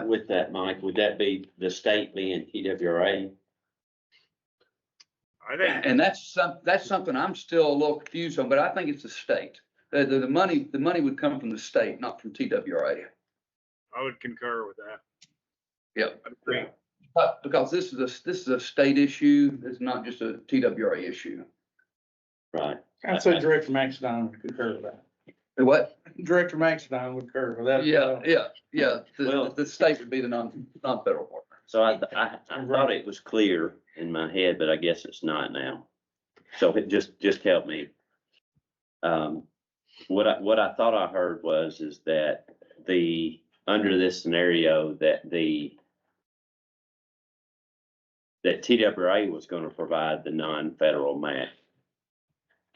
With that, Mike, would that be the state being TWRA? I think, And that's something I'm still a little confused on, but I think it's the state. The money would come from the state, not from TWRA. I would concur with that. Yep. I'd agree. Because this is a state issue. It's not just a TWRA issue. Right. I'd say Director Maxidon would concur with that. What? Director Maxidon would concur with that. Yeah. Well- The state would be the non-federal partner. So I thought it was clear in my head, but I guess it's not now. So it just help me. What I thought I heard is that under this scenario that TWRA was going to provide the non-federal match.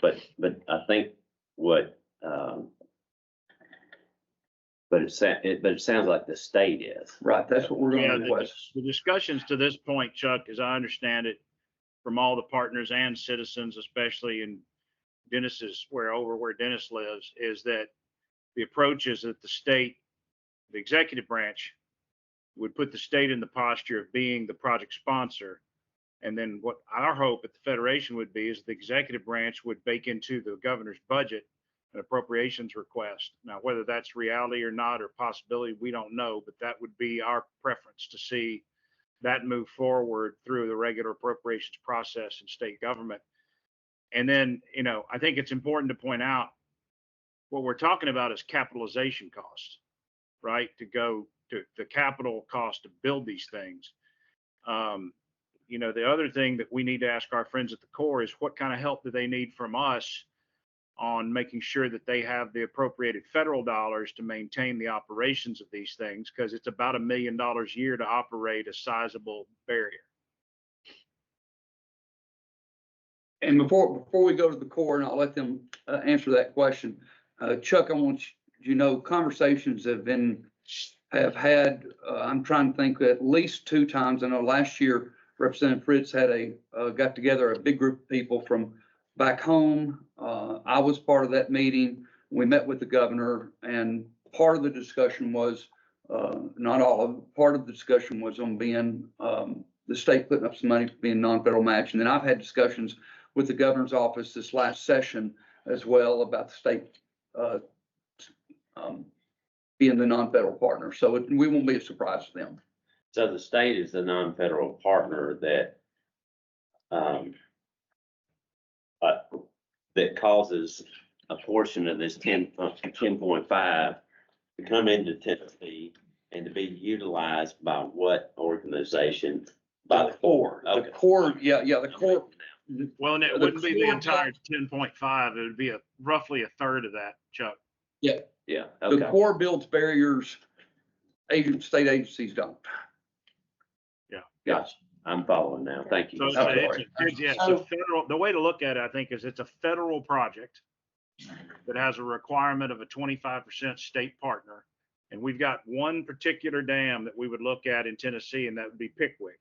But I think but it sounds like the state is. Right, that's what we're going Yeah, to request. the discussions to this point, Chuck, as I understand it, from all the partners and citizens, especially in Dennis's, where Dennis lives, is that the approach is that the state, the executive branch, would put the state in the posture of being the project sponsor. And then what our hope at the Federation would be is the executive branch would bake into the governor's budget an appropriations request. Now, whether that's reality or not, or possibility, we don't know, but that would be our preference, to see that move forward through the regular appropriations process in state government. And then, I think it's important to point out what we're talking about is capitalization costs, right? To go to the capital cost to build these things. The other thing that we need to ask our friends at the Corps is what kind of help do they need from us on making sure that they have the appropriated federal dollars to maintain the operations of these things, because it's about $1 million a year to operate a sizable barrier. And before we go to the Corps, and I'll let them answer that question, Chuck, I want you to know conversations have had, I'm trying to think, at least 2 times. I know last year Representative Fritz had got together a big group of people from back home. I was part of that meeting. We met with the governor, and part of the discussion was, not all of it, part of the discussion was on being, the state putting up some money for being non-federal match. And then I've had discussions with the governor's office this last session as well about the state being the non-federal partner. So we won't be a surprise to them. So the state is the non-federal partner that, uh, that causes a portion of this 10.5 to come into Tennessee and to be utilized by what organization? By the Corps. The Okay. Corps, yeah, the Corps. Well, and it The wouldn't be the Corps entire 10.5. It would be roughly a third of that, Chuck. Yeah, The okay. Corps builds barriers, state agencies don't. Gotcha. I'm following now. Thank you. So it's Okay. a federal, the way to look at it, I think, is it's a federal project that has a requirement of a 25% state partner. And we've got one particular dam that we would look at in Tennessee, and that would be Pickwick.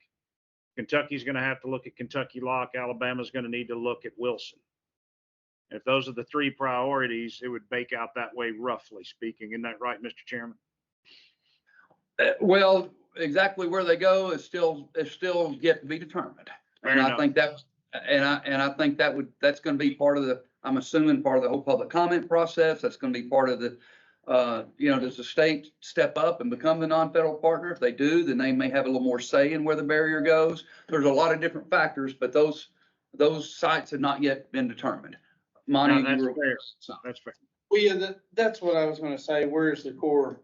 Kentucky's going to have to look at Kentucky Lock. Alabama's going to need to look at Wilson. And if those are the three priorities, it would bake out that way, roughly speaking. Isn't that right, Mr. Chairman? Well, exactly where they go is still yet to be determined. And I think that's, and I think that's gonna be part of I'm assuming part of the whole public comment process. That's gonna be part of the, does the state step up and become the non-federal partner? If they do, then they may have a little more say in where the barrier goes. There's a lot of different factors, but those sites have not yet been determined. Monty, No, that's you were. fair. That's fair. Well, yeah, that's what I was gonna say. Where's the Corps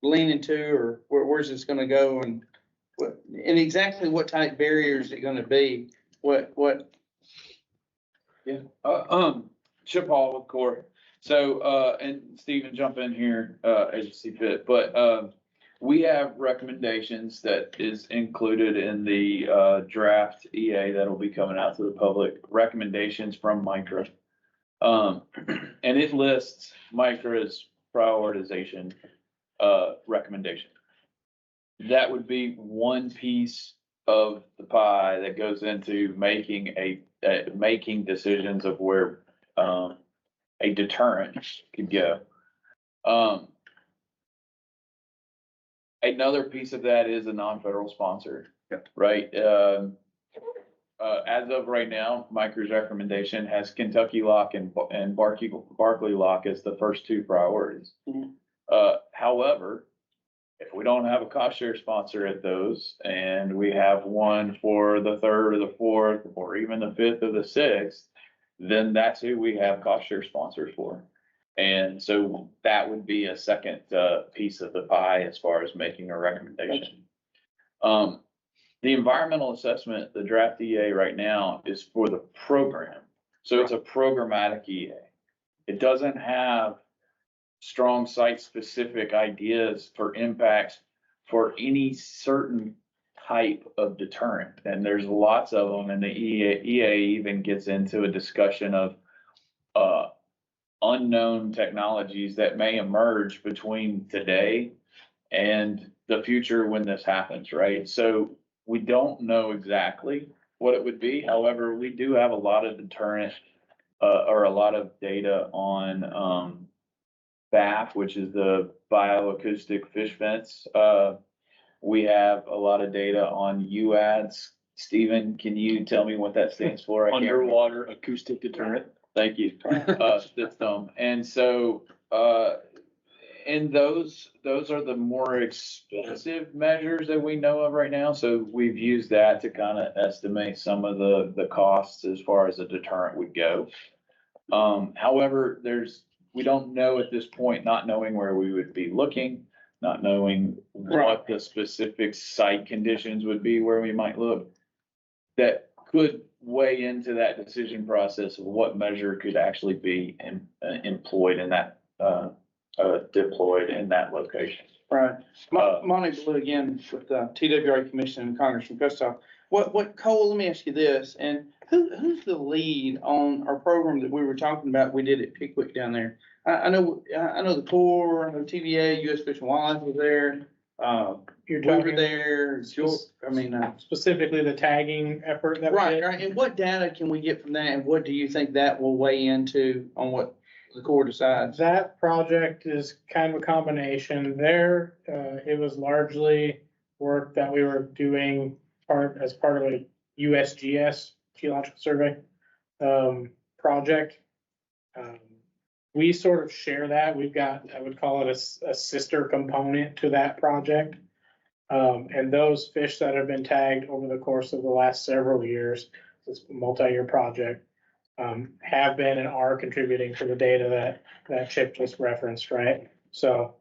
leaning to, or where's this gonna go, and exactly what type barrier is it gonna be? What? Yeah, Chip Hall with Corey. So, and Stephen, jump in here, as you see fit, but, we have recommendations that is included in the, draft EA that'll be coming out to the public, recommendations from Micra. And it lists Micra's prioritization, recommendation. That would be one piece of the pie that goes into making making decisions of where, a deterrent could go. Another piece of that is a non-federal sponsor, right? As of right now, Micro's recommendation has Kentucky Lock and Barkley Lock as the first two priorities. However, if we don't have a cost share sponsor at those, and we have one for the third or the fourth, or even the fifth or the sixth, then that's who we have cost share sponsors for. And so that would be a second piece of the pie as far as making a recommendation. The environmental assessment, the draft EA right now is for the program. So it's a programmatic EA. It doesn't have strong site-specific ideas for impacts for any certain type of deterrent. And there's lots of them, and the EA even gets into a discussion of unknown technologies that may emerge between today and the future when this happens, right? So we don't know exactly what it would be. However, we do have a lot of deterrent or a lot of data on BAF, which is the bioacoustic fish vents. We have a lot of data on UADs. Stephen, can you tell me what that stands for? Underwater acoustic deterrent. Thank you. System. And so, and those are the more expensive measures that we know of right now. So we've used that to kind of estimate some of the costs as far as a deterrent would go. However, we don't know at this point, not knowing where we would be looking, not knowing what the specific site conditions would be where we might look, that could weigh into that decision process of what measure could actually be employed in that, deployed in that location. Right. Monty Blue again with the TWA Commission and Congressman Kustoff. Cole, let me ask you this, and who's the lead on our program that we were talking about, we did at Pickwick down there? I know the Corps, I know TVA, U.S. Fish and Wildlife was there. You're We were talking there, specifically the tagging effort that we right, did? right. And what data can we get from that, and what do you think that will weigh into on what the Corps decides? That project is kind of a combination there. It was largely work that we were doing as part of a USGS Geological Survey project. We sort of share that. We've got, I would call it a sister component to that project. And those fish that have been tagged over the course of the last several years, this multi-year project, have been and are contributing to the data that Chip just referenced, right? So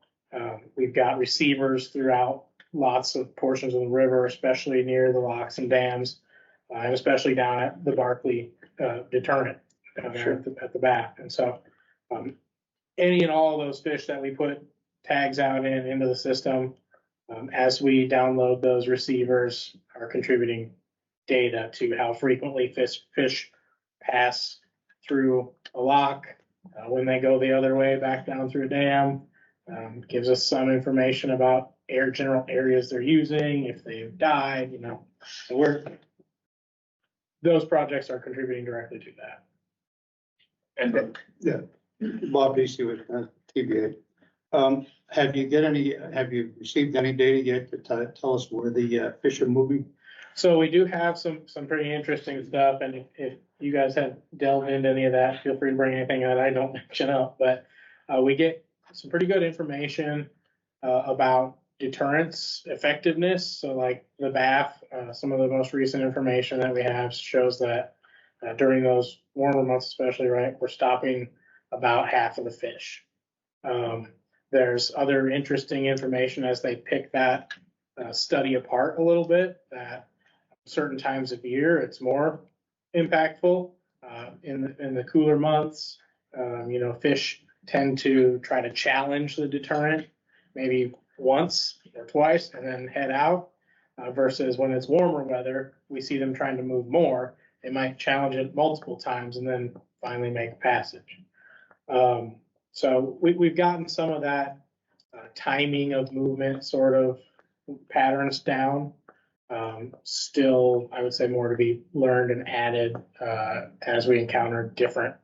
we've got receivers throughout lots of portions of the river, especially near the locks and dams, and especially down at the Barkley deterrent down there at the back. And so any and all of those fish that we put tags out into the system, as we download those receivers, are contributing data to how frequently fish pass through a lock, when they go the other way back down through a dam. Gives us some information about general areas they're using, if they've died, you know. So those projects are contributing directly to that. And Yeah, Bob DC with TBA. Have you received any data yet to tell us where the fish are moving? So we do have some pretty interesting stuff, and if you guys have delved into any of that, feel free to bring anything that I don't mention up, but we get some pretty good information about deterrence effectiveness. So like the BAF, some of the most recent information that we have shows that during those warmer months especially, right, we're stopping about half of the fish. There's other interesting information as they pick that study apart a little bit, that certain times of year it's more impactful. In the cooler months, you know, fish tend to try to challenge the deterrent maybe once or twice and then head out, versus when it's warmer weather, we see them trying to move more. They might challenge it multiple times and then finally make a passage. So we've gotten some of that timing of movement sort of patterns down. Still, I would say more to be learned and added as we encounter different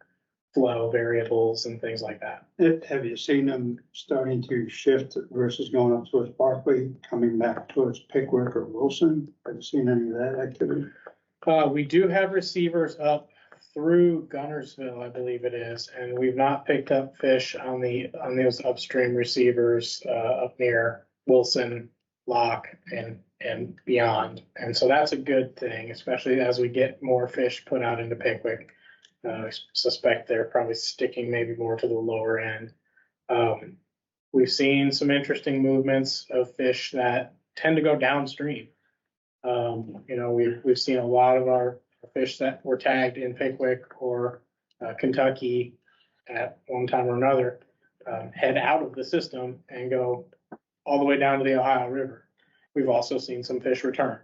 flow variables and things like that. Have you seen them starting to shift versus going up towards Barkley, coming back towards Pickwick or Wilson? Have you seen any of that activity? We do have receivers up through Gunnersville, I believe it is, and we've not picked up fish on those upstream receivers up near Wilson, Lock, and beyond. And so that's a good thing, especially as we get more fish put out into Pickwick. I suspect they're probably sticking maybe more to the lower end. We've seen some interesting movements of fish that tend to go downstream. You know, we've seen a lot of our fish that were tagged in Pickwick or Kentucky at one time or another head out of the system and go all the way down to the Ohio River. We've also seen some fish return,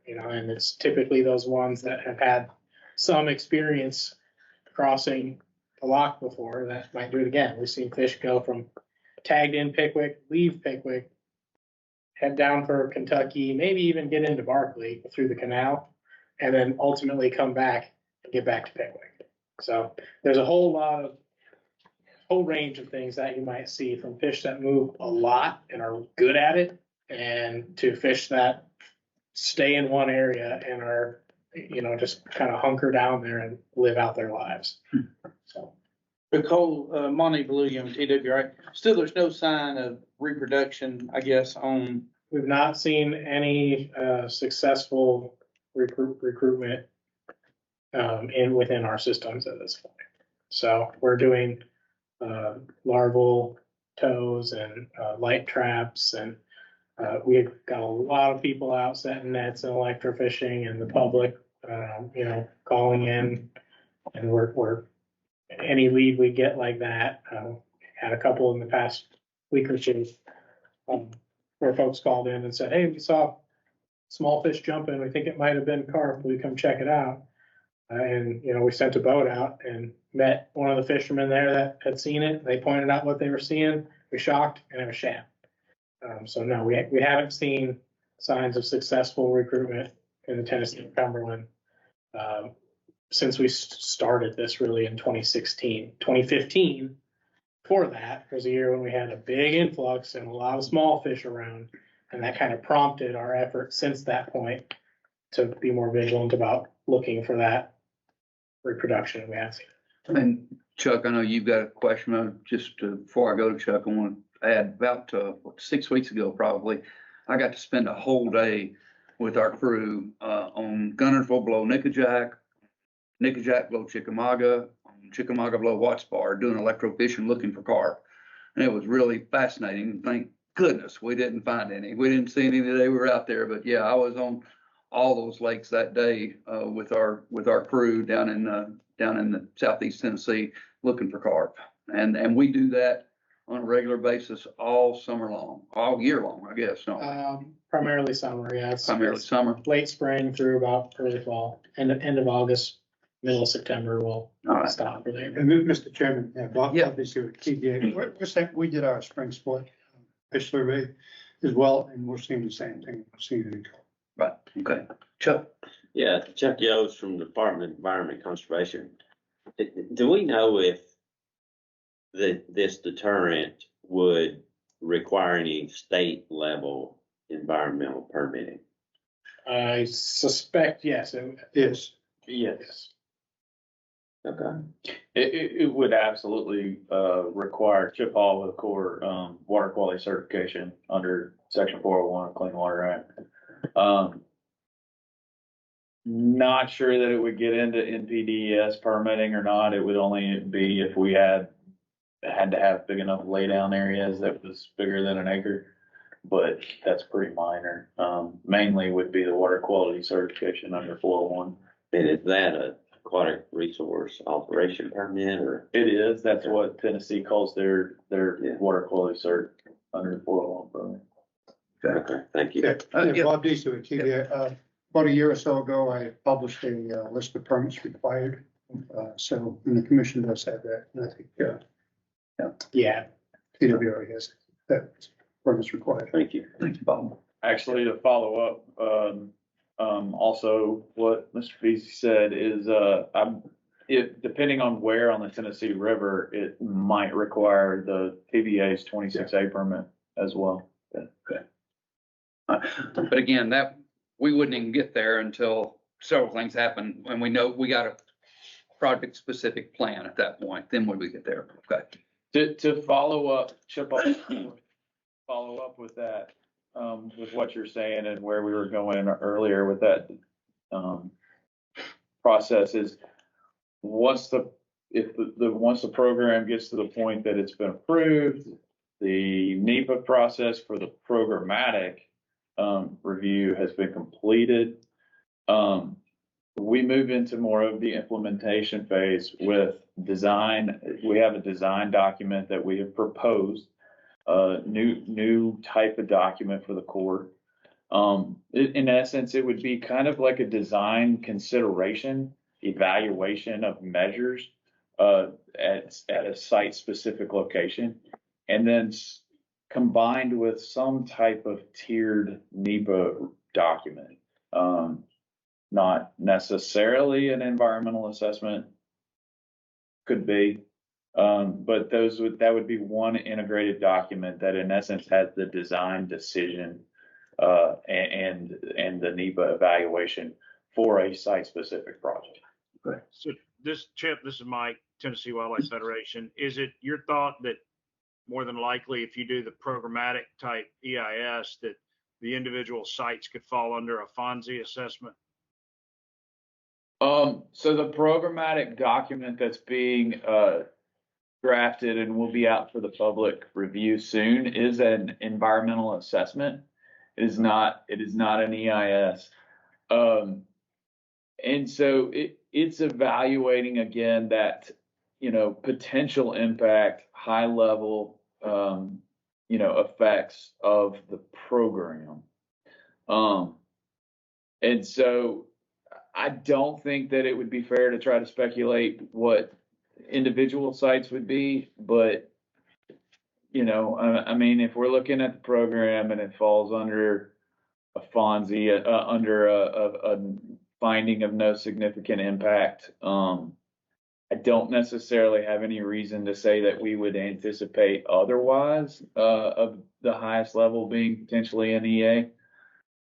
you know, and it's typically those ones that have had some experience crossing the lock before that might do it again. We've seen fish go from tagged in Pickwick, leave Pickwick, head down for Kentucky, maybe even get into Barkley through the canal, and then ultimately come back and get back to Pickwick. So there's a whole range of things that you might see, from fish that move a lot and are good at it, and to fish that stay in one area and are, you know, just kind of hunker down there and live out their lives. So. Nicole, Monty William, TWI, still there's no sign of reproduction, I guess, on. We've not seen any successful recruitment within our systems at this point. So we're doing larval tows and light traps, and we've got a lot of people out setting nets and electrofishing, and the public, you know, calling in, and we're any lead we get like that. Had a couple in the past week or two where folks called in and said, "Hey, we saw small fish jumping. We think it might have been carp. Will you come check it out?" And, you know, we sent a boat out and met one of the fishermen there that had seen it. They pointed out what they were seeing. We shocked, and it was shad. So no, we haven't seen signs of successful recruitment in the Tennessee Cumberland since we started this really in 2016. 2015, before that, was a year when we had a big influx and a lot of small fish around, and that kind of prompted our effort since that point to be more vigilant about looking for that reproduction we have seen. And Chuck, I know you've got a question. Before I go to Chuck, I want to add about 6 weeks ago, probably, I got to spend a whole day with our crew, on Gunnersville below Nickajack below Chickamauga, Chickamauga below Watts Bar, doing electrofishing, looking for carp. And it was really fascinating. Thank goodness we didn't find any. We didn't see any the day we were out there, but yeah, I was on all those lakes that day, with our crew down in the southeast Tennessee looking for carp. And we do that on a regular basis all summer long, all year long, I guess. No, Primarily summer, yeah. primarily summer. Late spring through about early fall, end of August, middle of September, we'll All right. stop for there. And then, Mr. Chairman, Bob, Yeah. obviously with TDA, we did our spring split fish survey as well, and we're seeing the same thing. We're seeing it. Right. Okay. Chuck. Yeah, Chuck Yost from the Department of Environment Conservation. Do we know if this deterrent would require any state level environmental permitting? I suspect, yes. Yes. Yes. Okay. It would absolutely require Chip Hall with Corps water quality certification under Section 401 Clean Water Act. Not sure that it would get into NPDES permitting or not. It would only be if we had to have big enough laydown areas that was bigger than an acre, but that's pretty minor. Mainly would be the water quality certification under 401. And is that a aquatic resource operation permit or? It is, that's what Tennessee calls their Yeah. water quality cert under the 401 program. Okay, thank you. Yeah, Bob Deasy with TDA. About a year or so ago, I published a list of permits required. So, and the commission does have that, and I think, Yeah, TWA has that permits required. Thank you. Thank you, Bob. Actually, to follow up, also what Mr. Feasy said is, depending on where on the Tennessee River, it might require the TVA's 26A permit as well. But again, that we wouldn't even get there until several things happen, and we know we got a project specific plan at that point. Then when we get there, okay. To follow up, Chip, follow up with that, with what you're saying and where we were going earlier with that, process is once the program gets to the point that it's been approved, the NEPA process for the programmatic, review has been completed. We move into more of the implementation phase with design. We have a design document that we have proposed, new type of document for the Corps. In essence, it would be kind of like a design consideration, evaluation of measures, at a site specific location, and then combined with some type of tiered NEPA document. Not necessarily an environmental assessment, could be, but that would be one integrated document that in essence has the design decision, and the NEPA evaluation for a site specific project. So Chip, this is Mike, Tennessee Wildlife Federation. Is it your thought that more than likely, if you do the programmatic type EIS, that the individual sites could fall under a FONSI assessment? So the programmatic document that's being drafted and will be out for the public review soon is an environmental assessment. It is not an EIS. And so it's evaluating again that, potential impact, high level, effects of the program. And so I don't think that it would be fair to try to speculate what individual sites would be, but I mean, if we're looking at the program and it falls under a FONSI, under a finding of no significant impact, I don't necessarily have any reason to say that we would anticipate otherwise, of the highest level being potentially an EA.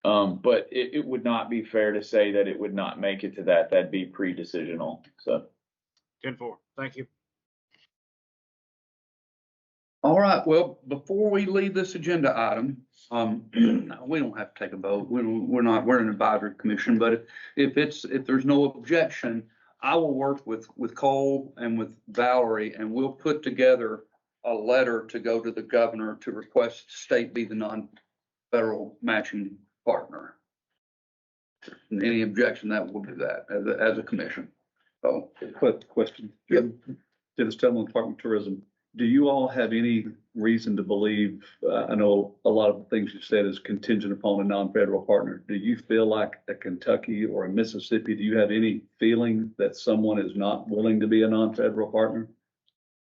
But it would not be fair to say that it would not make it to that. That'd be pre-decisional. So 10-4. Thank you. All right, well, before we leave this agenda item, we don't have to take a vote. We're an advisory commission, but if there's no objection, I will work with Cole and with Valerie, and we'll put together a letter to go to the governor to request state be the non-federal matching partner. And any objection, that we'll do that as a commission. So, Quick question. Yep. To the Stellar Department of Tourism, do you all have any reason to believe, I know a lot of the things you said is contingent upon a non-federal partner. Do you feel like a Kentucky or a Mississippi, do you have any feeling that someone is not willing to be a non-federal partner?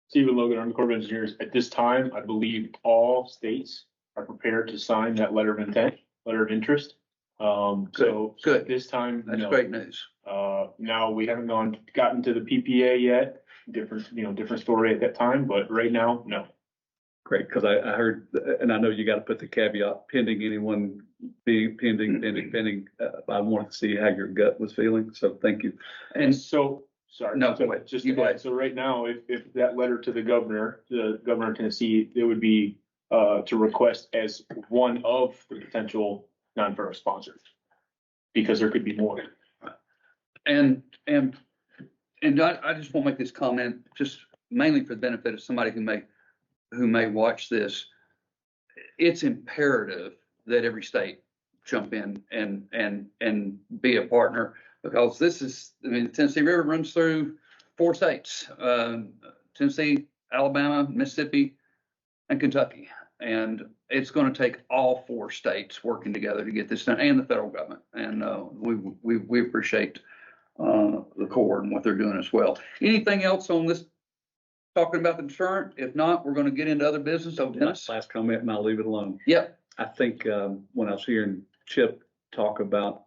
Stephen Logan, Army Corps of Engineers. At this time, I believe all states are prepared to sign that letter of intent, letter of interest. So Good. at this time, that's no. great news. Now we haven't gotten to the PPA yet. Different story at that time, but right now, no. Great, because I heard, and I know you got to put the caveat pending anyone being pending. I wanted to see how your gut was feeling, so thank you. And so, sorry. No, so go ahead. Just You to go add, ahead. so right now, if that letter to the governor of Tennessee, it would be to request as one of the potential non-federal sponsors, because there could be more. And I just want to make this comment, just mainly for the benefit of somebody who may watch this. It's imperative that every state jump in and be a partner, because the Tennessee River runs through 4 states, Tennessee, Alabama, Mississippi, and Kentucky. And it's going to take all 4 states working together to get this done, and the federal government. And we appreciate the Corps and what they're doing as well. Anything else on this, talking about the deterrent? If not, we're going to get into other business. Oh, Dennis. Last comment, and I'll leave it alone. Yep. I think when I was hearing Chip talk about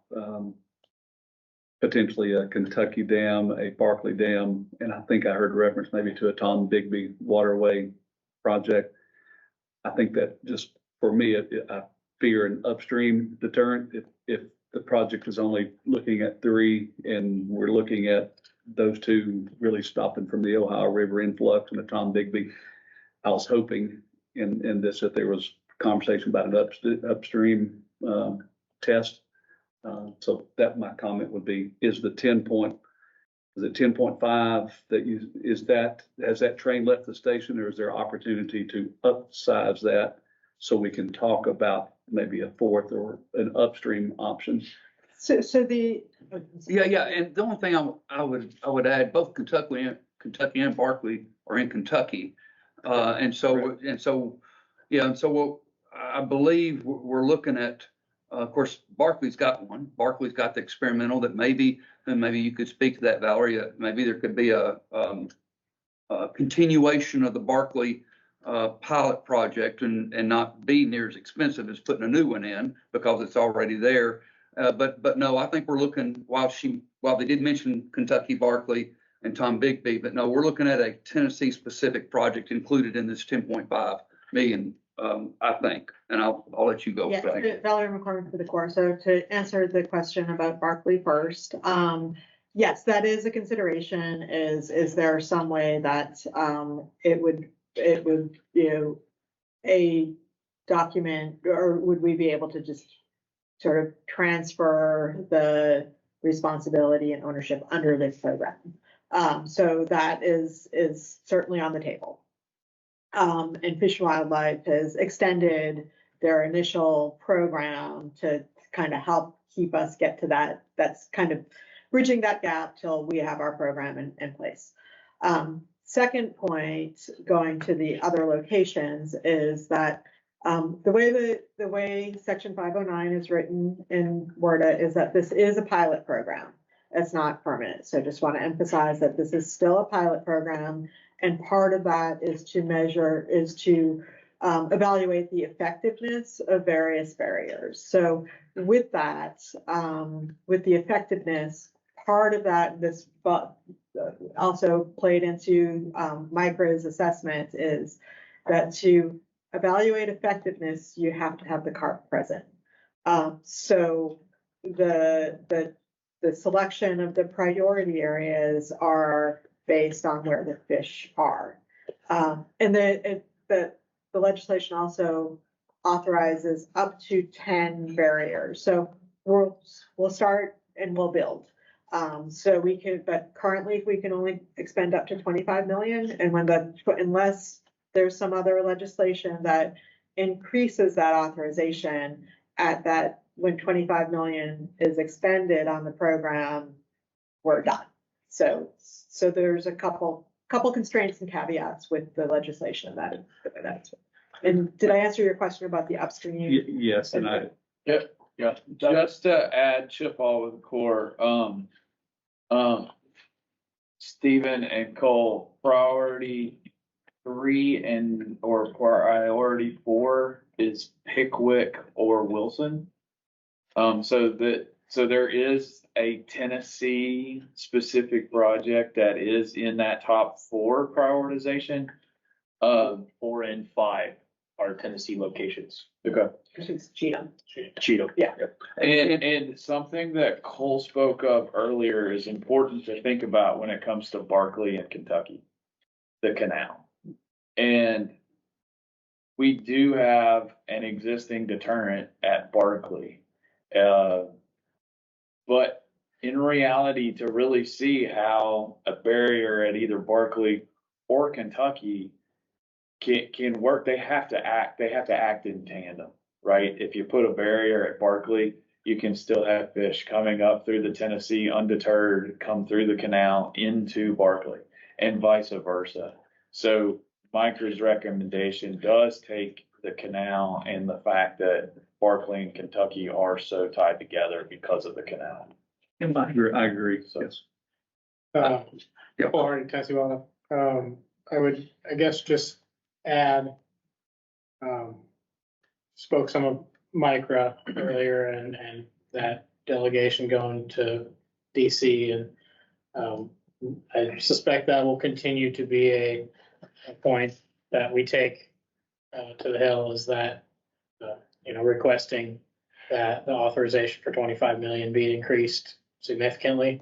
potentially a Kentucky dam, a Barkley dam, and I think I heard reference maybe to a Tom Bigby waterway project. I think that just, for me, I fear an upstream deterrent. If the project is only looking at 3 and we're looking at those 2 really stopping from the Ohio River influx and the Tom Bigby, I was hoping in this that there was conversation about an upstream test. So that my comment would be, is it 10.5 that has that train left the station, or is there opportunity to upsize that so we can talk about maybe a 4th or an upstream option? So the. Yeah. And the only thing I would add, both Kentucky and Barkley are in Kentucky. And so I believe we're looking at, of course, Barkley's got one. Barkley's got the experimental that maybe you could speak to that, Valerie. Maybe there could be a continuation of the Barkley pilot project and not be near as expensive as putting a new one in, because it's already there. But no, I think we're looking, while they did mention Kentucky, Barkley, and Tom Bigby, but no, we're looking at a Tennessee specific project included in this 10.5 million, I think. And I'll let you go. Yes, Valerie McCormick for the Corps. So to answer the question about Barkley first, yes, that is a consideration. Is there some way that it would a document, or would we be able to just sort of transfer the responsibility and ownership under this program? So that is certainly on the table. And Fish and Wildlife has extended their initial program to kind of help keep us get to that. That's kind of bridging that gap till we have our program in place. Second point, going to the other locations, is that the way Section 509 is written in WRDA is that this is a pilot program. It's not permanent. So just want to emphasize that this is still a pilot program, and part of that is to evaluate the effectiveness of various barriers. So with that, with the effectiveness, part of that, this also played into MICRA's assessment, is that to evaluate effectiveness, you have to have the carp present. So the selection of the priority areas are based on where the fish are. And the the legislation also authorizes up to 10 barriers. So we'll start and we'll build. So we can, but currently we can only expend up to 25 million. And unless there's some other legislation that increases that authorization at that, when 25 million is expended on the program, we're done. So there's a couple constraints and caveats with the legislation that's. And did I answer your question about the upstream? Yes, and Yeah, just to add Chip Hall with the Corps, Stephen and Cole, priority 3 or priority 4 is Pickwick or Wilson. So there is a Tennessee specific project that is in that top 4 prioritization. 4 and 5 are Tennessee locations. Okay. It's Cheatham. Cheatham. Yeah. And something that Cole spoke of earlier is important to think about when it comes to Barkley and Kentucky, the canal. And we do have an existing deterrent at Barkley. But in reality, to really see how a barrier at either Barkley or Kentucky can work, they have to act in tandem, right? If you put a barrier at Barkley, you can still have fish coming up through the Tennessee undeterred, come through the canal into Barkley, and vice versa. So Micah's recommendation does take the canal and the fact that Barkley and Kentucky are so tied together because of the canal. I agree. So- Yes. Already, Tennessee Wildlife. I would, I guess, just add, spoke some of Micah earlier and that delegation going to DC, and I suspect that will continue to be a point that we take to the Hill, is that requesting that the authorization for 25 million be increased significantly,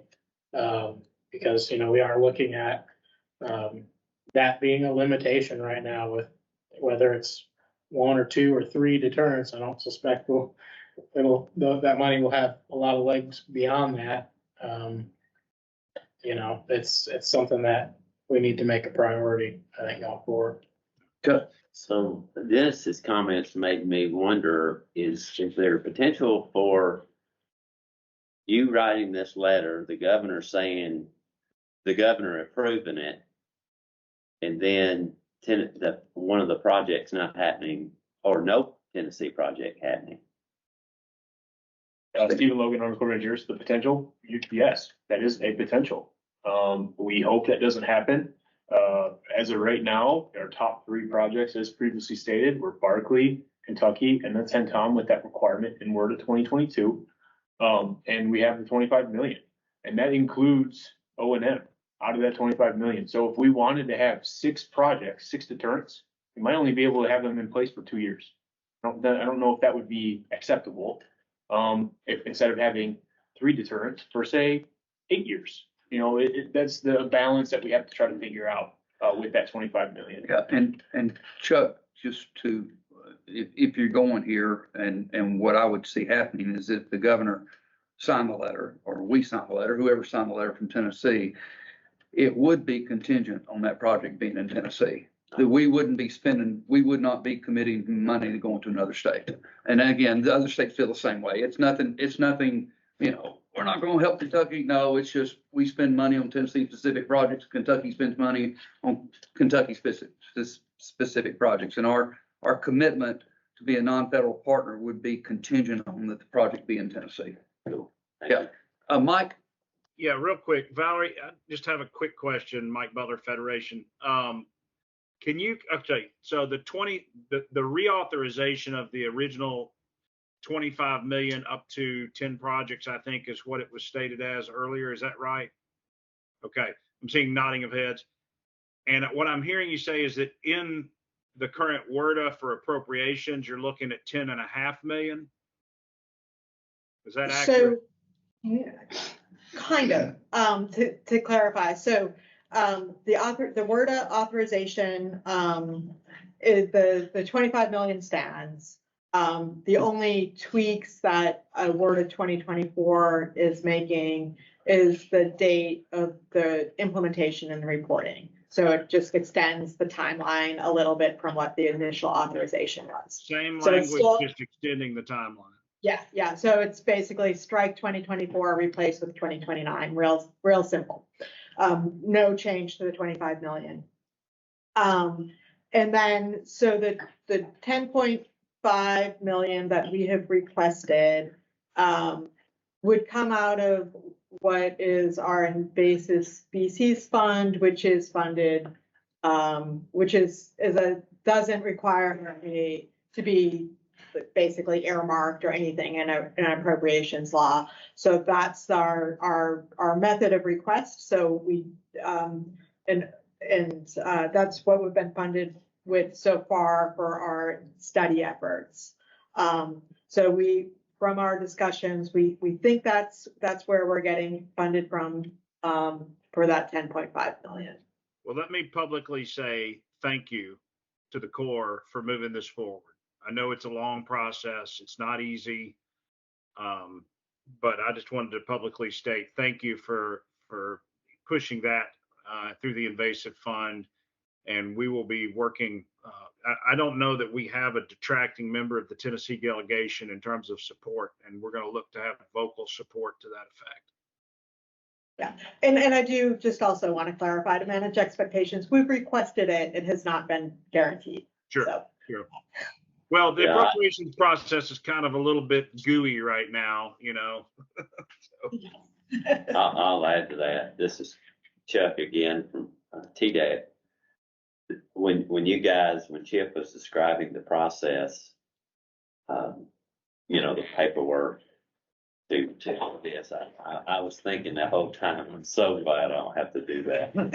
because we are looking at that being a limitation right now, with whether it's 1 or 2 or 3 deterrents. I don't suspect that money will have a lot of legs beyond that. It's something that we need to make a priority, I think, going forward. So Dennis's comments made me wonder, is there potential for you writing this letter, the governor saying, the governor approving it, and then one of the projects not happening, or no Tennessee project happening? Stephen Logan, Army Corps of Engineers, the potential, yes, that is a potential. We hope that doesn't happen. As of right now, our top 3 projects, as previously stated, were Barkley, Kentucky, and then Tenn-Tom with that requirement in Word of 2022. And we have the 25 million, and that includes O&M out of that 25 million. So if we wanted to have 6 projects, 6 deterrents, we might only be able to have them in place for 2 years. I don't know if that would be acceptable. If instead of having 3 deterrents for, say, 8 years, that's the balance that we have to try to figure out with that 25 million. Yeah, and Chuck, just to, if you're going here, and what I would see happening is if the governor signed the letter, or we signed the letter, whoever signed the letter from Tennessee, it would be contingent on that project being in Tennessee. That we would not be committing money to go to another state. And again, the other states feel the same way. It's nothing, we're not going to help Kentucky. No, it's just, we spend money on Tennessee specific projects. Kentucky spends money on Kentucky specific projects. And our commitment to be a non-federal partner would be contingent on that the project be in Tennessee. Yeah. Mike? Yeah, real quick, Valerie, I just have a quick question. Mike Butler, Federation. So the reauthorization of the original 25 million up to 10 projects, I think, is what it was stated as earlier. Is that right? Okay. I'm seeing nodding of heads. And what I'm hearing you say is that in the current WRDA for appropriations, you're looking at 10.5 million. Is that accurate? So, yeah, kind of, to clarify. So, the WRDA authorization, the 25 million stands. The only tweaks that Word of 2024 is making is the date of the implementation and the reporting. So it just extends the timeline a little bit from what the initial authorization was. Same So it's language, still- just extending the timeline. Yeah. So it's basically strike 2024, replace with 2029, real simple. No change to the 25 million. And then, so the 10.5 million that we have requested, would come out of what is our invasive species fund, which is funded, which doesn't require to be basically earmarked or anything in an appropriations law. So that's our method of request. So we, that's what we've been funded with so far for our study efforts. So from our discussions, we think that's where we're getting funded from, for that 10.5 million. Well, let me publicly say thank you to the Corps for moving this forward. I know it's a long process. It's not easy. But I just wanted to publicly state thank you for pushing that through the invasive fund. And we will be working. I don't know that we have a detracting member of the Tennessee delegation in terms of support, and we're going to look to have vocal support to that effect. Yeah, and I do just also want to clarify to manage expectations. We've requested it. It has not been guaranteed. Sure. So. Sure. Well, the Yeah. appropriations process is kind of a little bit gooey right now, you know. I'll add to that. This is Chuck again from TDAC. When Chip was describing the process, the paperwork to all this, I was thinking that whole time, I'm so glad I don't have to do that. I'm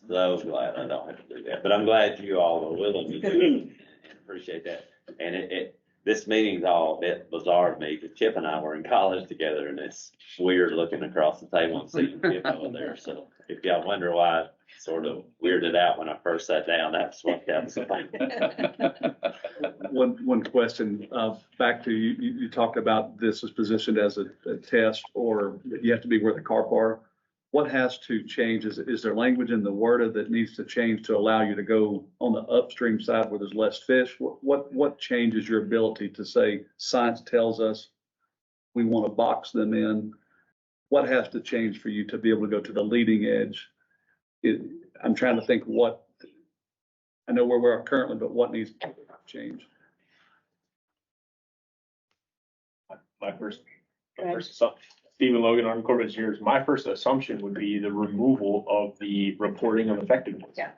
so glad I don't have to do that. But I'm glad you all are willing to do it and appreciate that. And this meeting's all a bit bizarre to me because Chip and I were in college together, and it's weird looking across the table and seeing Chip over there. So if y'all wonder why I sort of weirded out when I first sat down, that's what that was about. One question, back to you talked about this is positioned as a test, or you have to be where the carp are. What has to change? Is there language in the WRDA that needs to change to allow you to go on the upstream side where there's less fish? What changes your ability to say science tells us we want to box them in? What has to change for you to be able to go to the leading edge? I'm trying to think I know where we are currently, but what needs to change? My first Stephen Logan, Army Corps of Engineers, my first assumption would be the removal of the reporting of effectiveness. Yeah.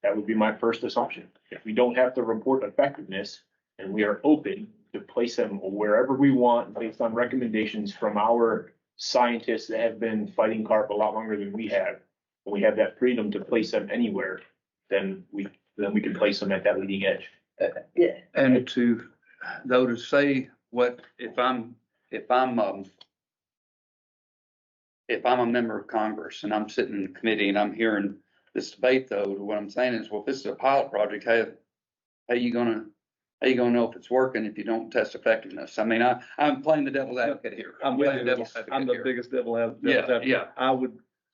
That would be my first assumption. If we don't have to report effectiveness and we are open to place them wherever we want based on recommendations from our scientists that have been fighting carp a lot longer than we have, and we have that freedom to place them anywhere, then we can place them at that leading edge. Yeah. And to say what, if I'm a member of Congress and I'm sitting in the committee and I'm hearing this debate, though, what I'm saying is, well, if this is a pilot project, how you gonna know if it's working if you don't test effectiveness? I mean, I'm playing the devil's advocate here. I'm the biggest devil advocate. Yeah.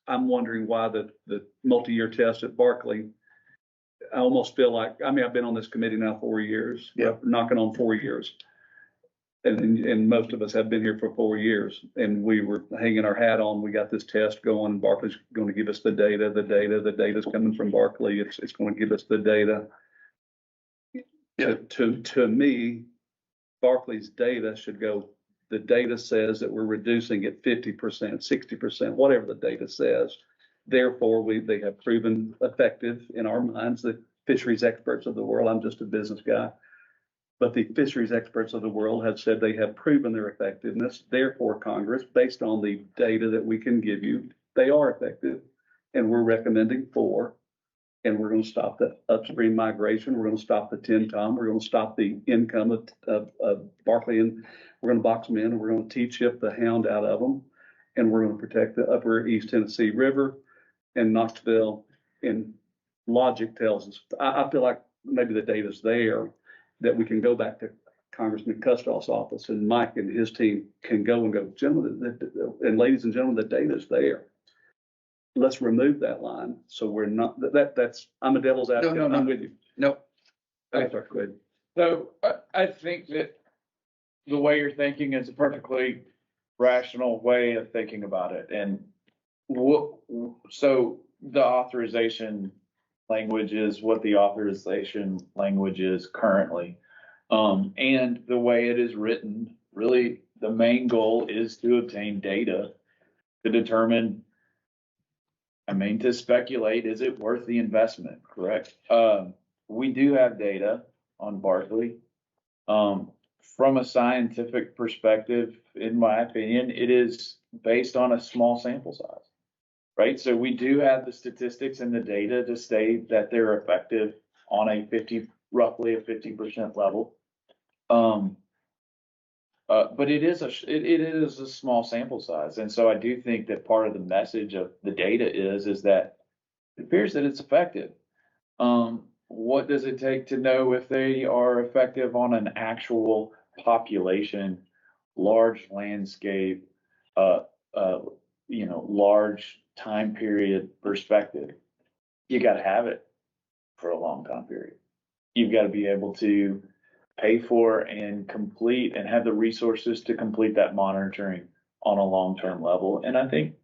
I'm wondering why the multi-year test at Barkley, I almost feel like, I've been on this committee now 4 years. Yeah. Knocking on 4 years. And most of us have been here for 4 years, and we were hanging our hat on, we got this test going, Barkley's going to give us the data's coming from Barkley, it's going to give us the data. Yeah. To me, Barkley's data should go, the data says that we're reducing at 50%, 60%, whatever the data says. Therefore, they have proven effective in our minds, the fisheries experts of the world. I'm just a business guy. But the fisheries experts of the world have said they have proven their effectiveness. Therefore, Congress, based on the data that we can give you, they are effective. And we're recommending 4. And we're going to stop the upstream migration. We're going to stop the 10-tom. We're going to stop the income of Barkley. And we're going to box them in. And we're going to T-chip the hound out of them. And we're going to protect the upper East Tennessee River and Knoxville and logic tells us, I feel like maybe the data's there, that we can go back to Congressman Kustoff's office and Mike and his team can go and go, gentlemen, and ladies and gentlemen, the data's there. Let's remove that line. So we're not, that's, I'm a devil's advocate. No. I'm with you. Nope. Okay, sorry, go ahead. So I think that the way you're thinking is a perfectly rational way of thinking about it. And so the authorization language is what the authorization language is currently. And the way it is written, really, the main goal is to obtain data to determine, to speculate, is it worth the investment, correct? We do have data on Barkley. From a scientific perspective, in my opinion, it is based on a small sample size, right? So we do have the statistics and the data to state that they're effective on roughly a 50% level. But it is a small sample size. And so I do think that part of the message of the data is that it appears that it's effective. What does it take to know if they are effective on an actual population, large landscape, large time period perspective? You got to have it for a long time period. You've got to be able to pay for and complete and have the resources to complete that monitoring on a long-term level. And I think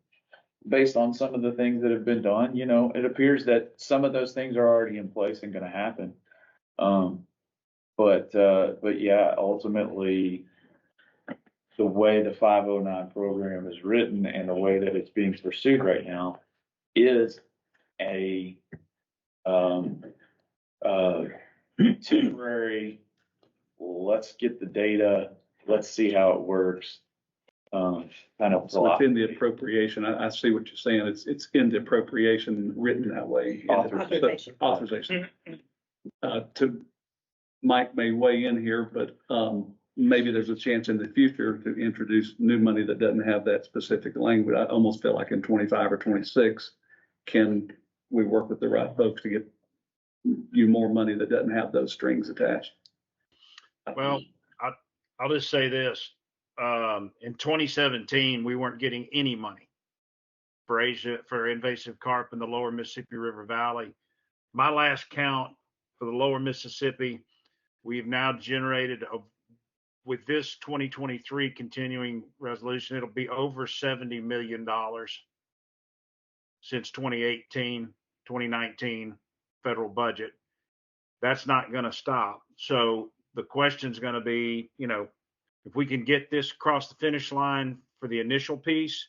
based on some of the things that have been done, it appears that some of those things are already in place and going to happen. But yeah, ultimately, the way the 509 program is written and the way that it's being pursued right now is a temporary, let's get the data, let's see how it works, kind of. So it's in the appropriation. I see what you're saying. It's in the appropriation written that way. Authorization. Authorization. Mike may weigh in here, but maybe there's a chance in the future to introduce new money that doesn't have that specific language. I almost feel like in 25 or 26, can we work with the right folks to get you more money that doesn't have those strings attached? Well, I'll just say this. In 2017, we weren't getting any money for invasive carp in the lower Mississippi River Valley. My last count for the lower Mississippi, we've now generated, with this 2023 continuing resolution, it'll be over $70 million since 2018, 2019 federal budget. That's not going to stop. So the question's going to be, if we can get this across the finish line for the initial piece,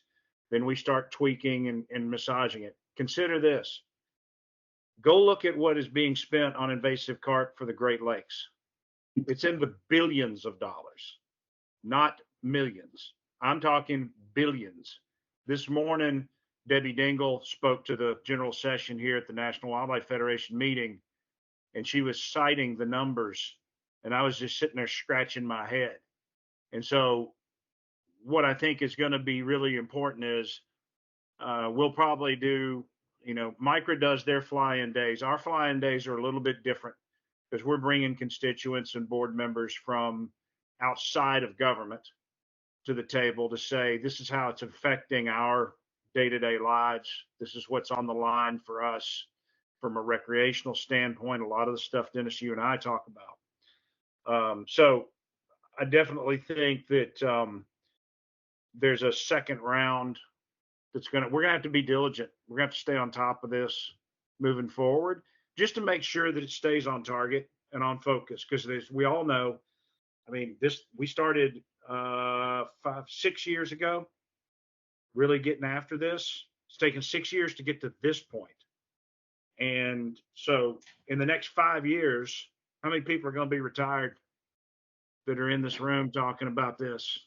then we start tweaking and massaging it. Consider this. Go look at what is being spent on invasive carp for the Great Lakes. It's in the billions of dollars, not millions. I'm talking billions. This morning, Debbie Dingle spoke to the general session here at the National Wildlife Federation meeting, and she was citing the numbers, and I was just sitting there scratching my head. And so what I think is going to be really important is we'll probably do, Micra does their fly-in days. Our fly-in days are a little bit different because we're bringing constituents and board members from outside of government to the table to say, this is how it's affecting our day-to-day lives. This is what's on the line for us from a recreational standpoint. A lot of the stuff, Dennis, you and I talk about. So I definitely think that there's a second round we're going to have to be diligent. We're going to have to stay on top of this moving forward just to make sure that it stays on target and on focus. Because we all know, we started 5-6 years ago, really getting after this. It's taken 6 years to get to this point. And so in the next 5 years, how many people are going to be retired that are in this room talking about this?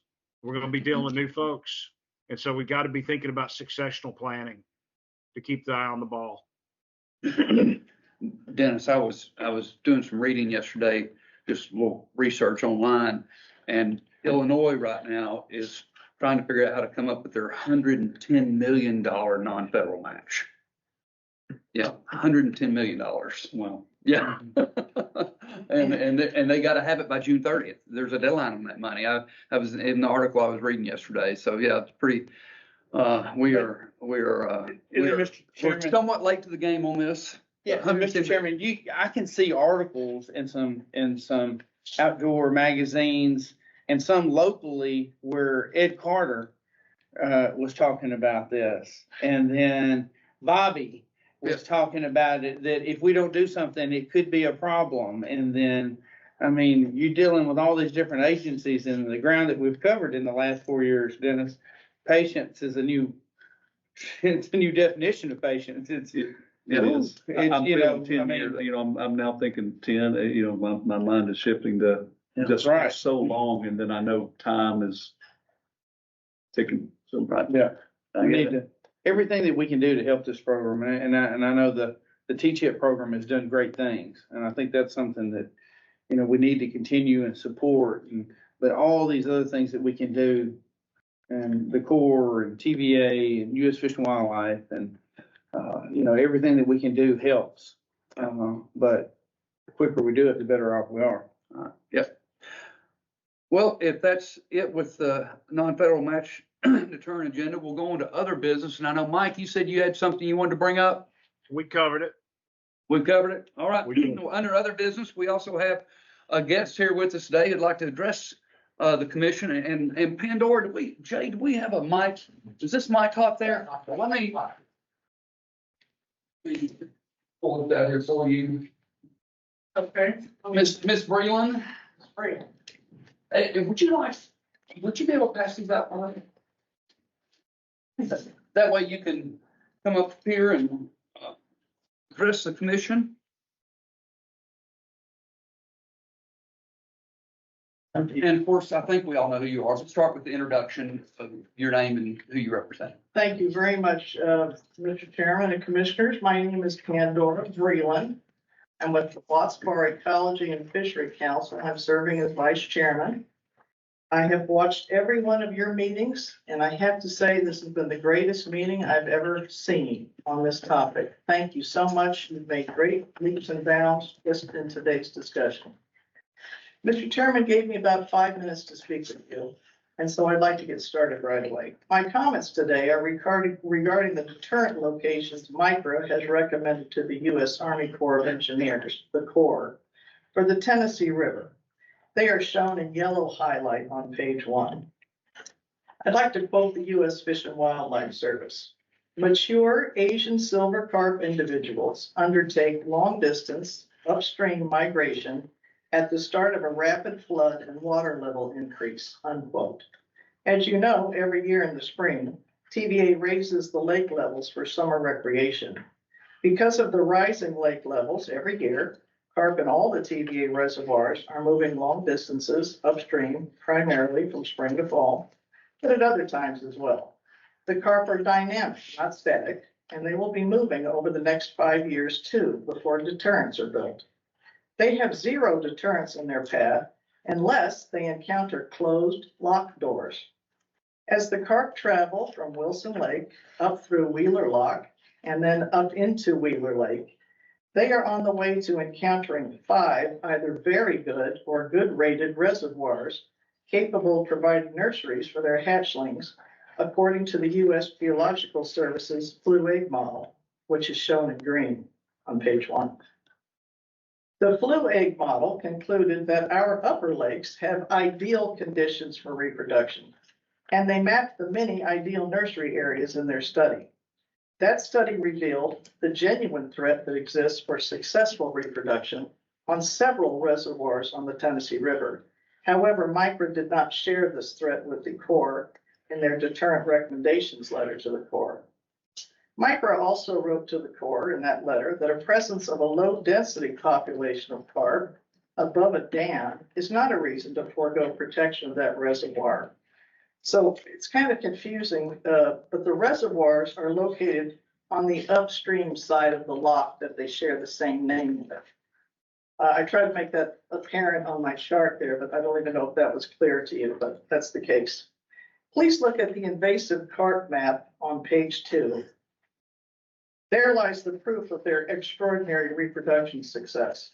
We're going to be dealing with new folks. And so we got to be thinking about successional planning to keep the eye on the ball. Dennis, I was doing some reading yesterday, just a little research online, and Illinois right now is trying to figure out how to come up with their $110 million non-federal match. Yeah, $110 million. Wow. Yeah. And they gotta have it by June 30th. There's a deadline on that money. I was in the article I was reading yesterday. So yeah, it's pretty, we're Mr. Chairman, somewhat late to the game on this. yeah, and Mr. Chairman, I can see articles in some outdoor magazines and some locally where Ed Carter was talking about this. And then Bobby was talking about it, that if we don't do something, it could be a problem. And then, I mean, you're dealing with all these different agencies, and the ground that we've covered in the last 4 years, Dennis, patience is it's a new definition of patience. It is. I'm You know, feeling 10 I mean- years, you know, I'm now thinking 10, you know, my mind is shifting to just Right. so long, and then I know time is ticking. So, Yeah. I We get need it. to, everything that we can do to help this program, and I know the T-CHIP program has done great things. And I think that's something that, you know, we need to continue and support, but all these other things that we can do, and the Corps and TVA and U.S. Fish and Wildlife, and, you know, everything that we can do helps. But the quicker we do it, the better off we are. Yep. Well, if that's it with the non-federal match deterrent agenda, we'll go on to other business. And I know, Mike, you said you had something you wanted to bring up. We covered it. We've covered it. All right. We did. Under other business, we also have a guest here with us today who'd like to address the commission. And Pandora, do we have a mic? Is this mic hot there? Let me pull it out here for you. Okay. Miss Breland. Hey, would you be able to pass these out? For me? That way you can come up here and address the commission. And of course, I think we all know who you are. Let's start with the introduction of your name and who you represent. Thank you very much, Mr. Chairman and Commissioners. My name is Pandora Breland. I'm with the Watts-Bar Ecology and Fishery Council. I'm serving as Vice Chairman. I have watched every one of your meetings, and I have to say this has been the greatest meeting I've ever seen on this topic. Thank you so much. You've made great leaps and bounds just in today's discussion. Mr. Chairman gave me about 5 minutes to speak with you, and so I'd like to get started right away. My comments today are regarding the deterrent locations MICRA has recommended to the U.S. Army Corps of Engineers, the Corps, for the Tennessee River. They are shown in yellow highlight on page 1. I'd like to quote the U.S. Fish and Wildlife Service. Mature Asian silver carp individuals undertake long-distance upstream migration at the start of a rapid flood and water level increase, unquote. As you know, every year in the spring, TVA raises the lake levels for summer recreation. Because of the rising lake levels every year, carp in all the TVA reservoirs are moving long distances upstream, primarily from spring to fall, but at other times as well. The carp are dynamic, not static, and they will be moving over the next 5 years too, before deterrents are built. They have zero deterrents in their path unless they encounter closed lock doors. As the carp travel from Wilson Lake up through Wheeler Lock and then up into Wheeler Lake, they are on the way to encountering 5 either very good or good rated reservoirs capable of providing nurseries for their hatchlings, according to the U.S. Geological Service's Blue Egg model, which is shown in green on page 1. The Blue Egg model concluded that our upper lakes have ideal conditions for reproduction, and they mapped the many ideal nursery areas in their study. That study revealed the genuine threat that exists for successful reproduction on several reservoirs on the Tennessee River. However, MICRA did not share this threat with the Corps in their deterrent recommendations letter to the Corps. MICRA also wrote to the Corps in that letter that a presence of a low-density population of carp above a dam is not a reason to forego protection of that reservoir. So it's kind of confusing, but the reservoirs are located on the upstream side of the lock that they share the same name with. I tried to make that apparent on my chart there, but I don't even know if that was clear to you, but that's the case. Please look at the invasive carp map on page 2. There lies the proof of their extraordinary reproduction success.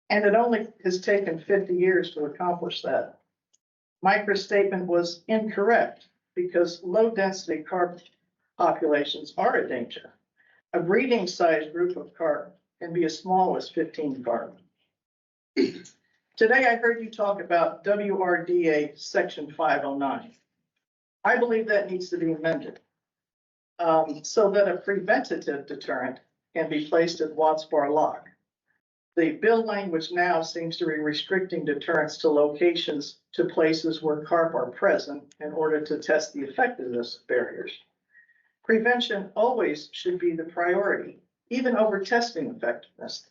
And it only has taken 50 years to accomplish that. Micra's statement was incorrect because low-density carp populations are a danger. A breeding-sized group of carp can be as small as 15 carp. Today, I heard you talk about WRDA Section 509. I believe that needs to be amended so that a preventative deterrent can be placed at Watts Bar Lock. The bill language now seems to be restricting deterrents to locations to places where carp are present in order to test the effectiveness of barriers. Prevention always should be the priority, even over testing effectiveness.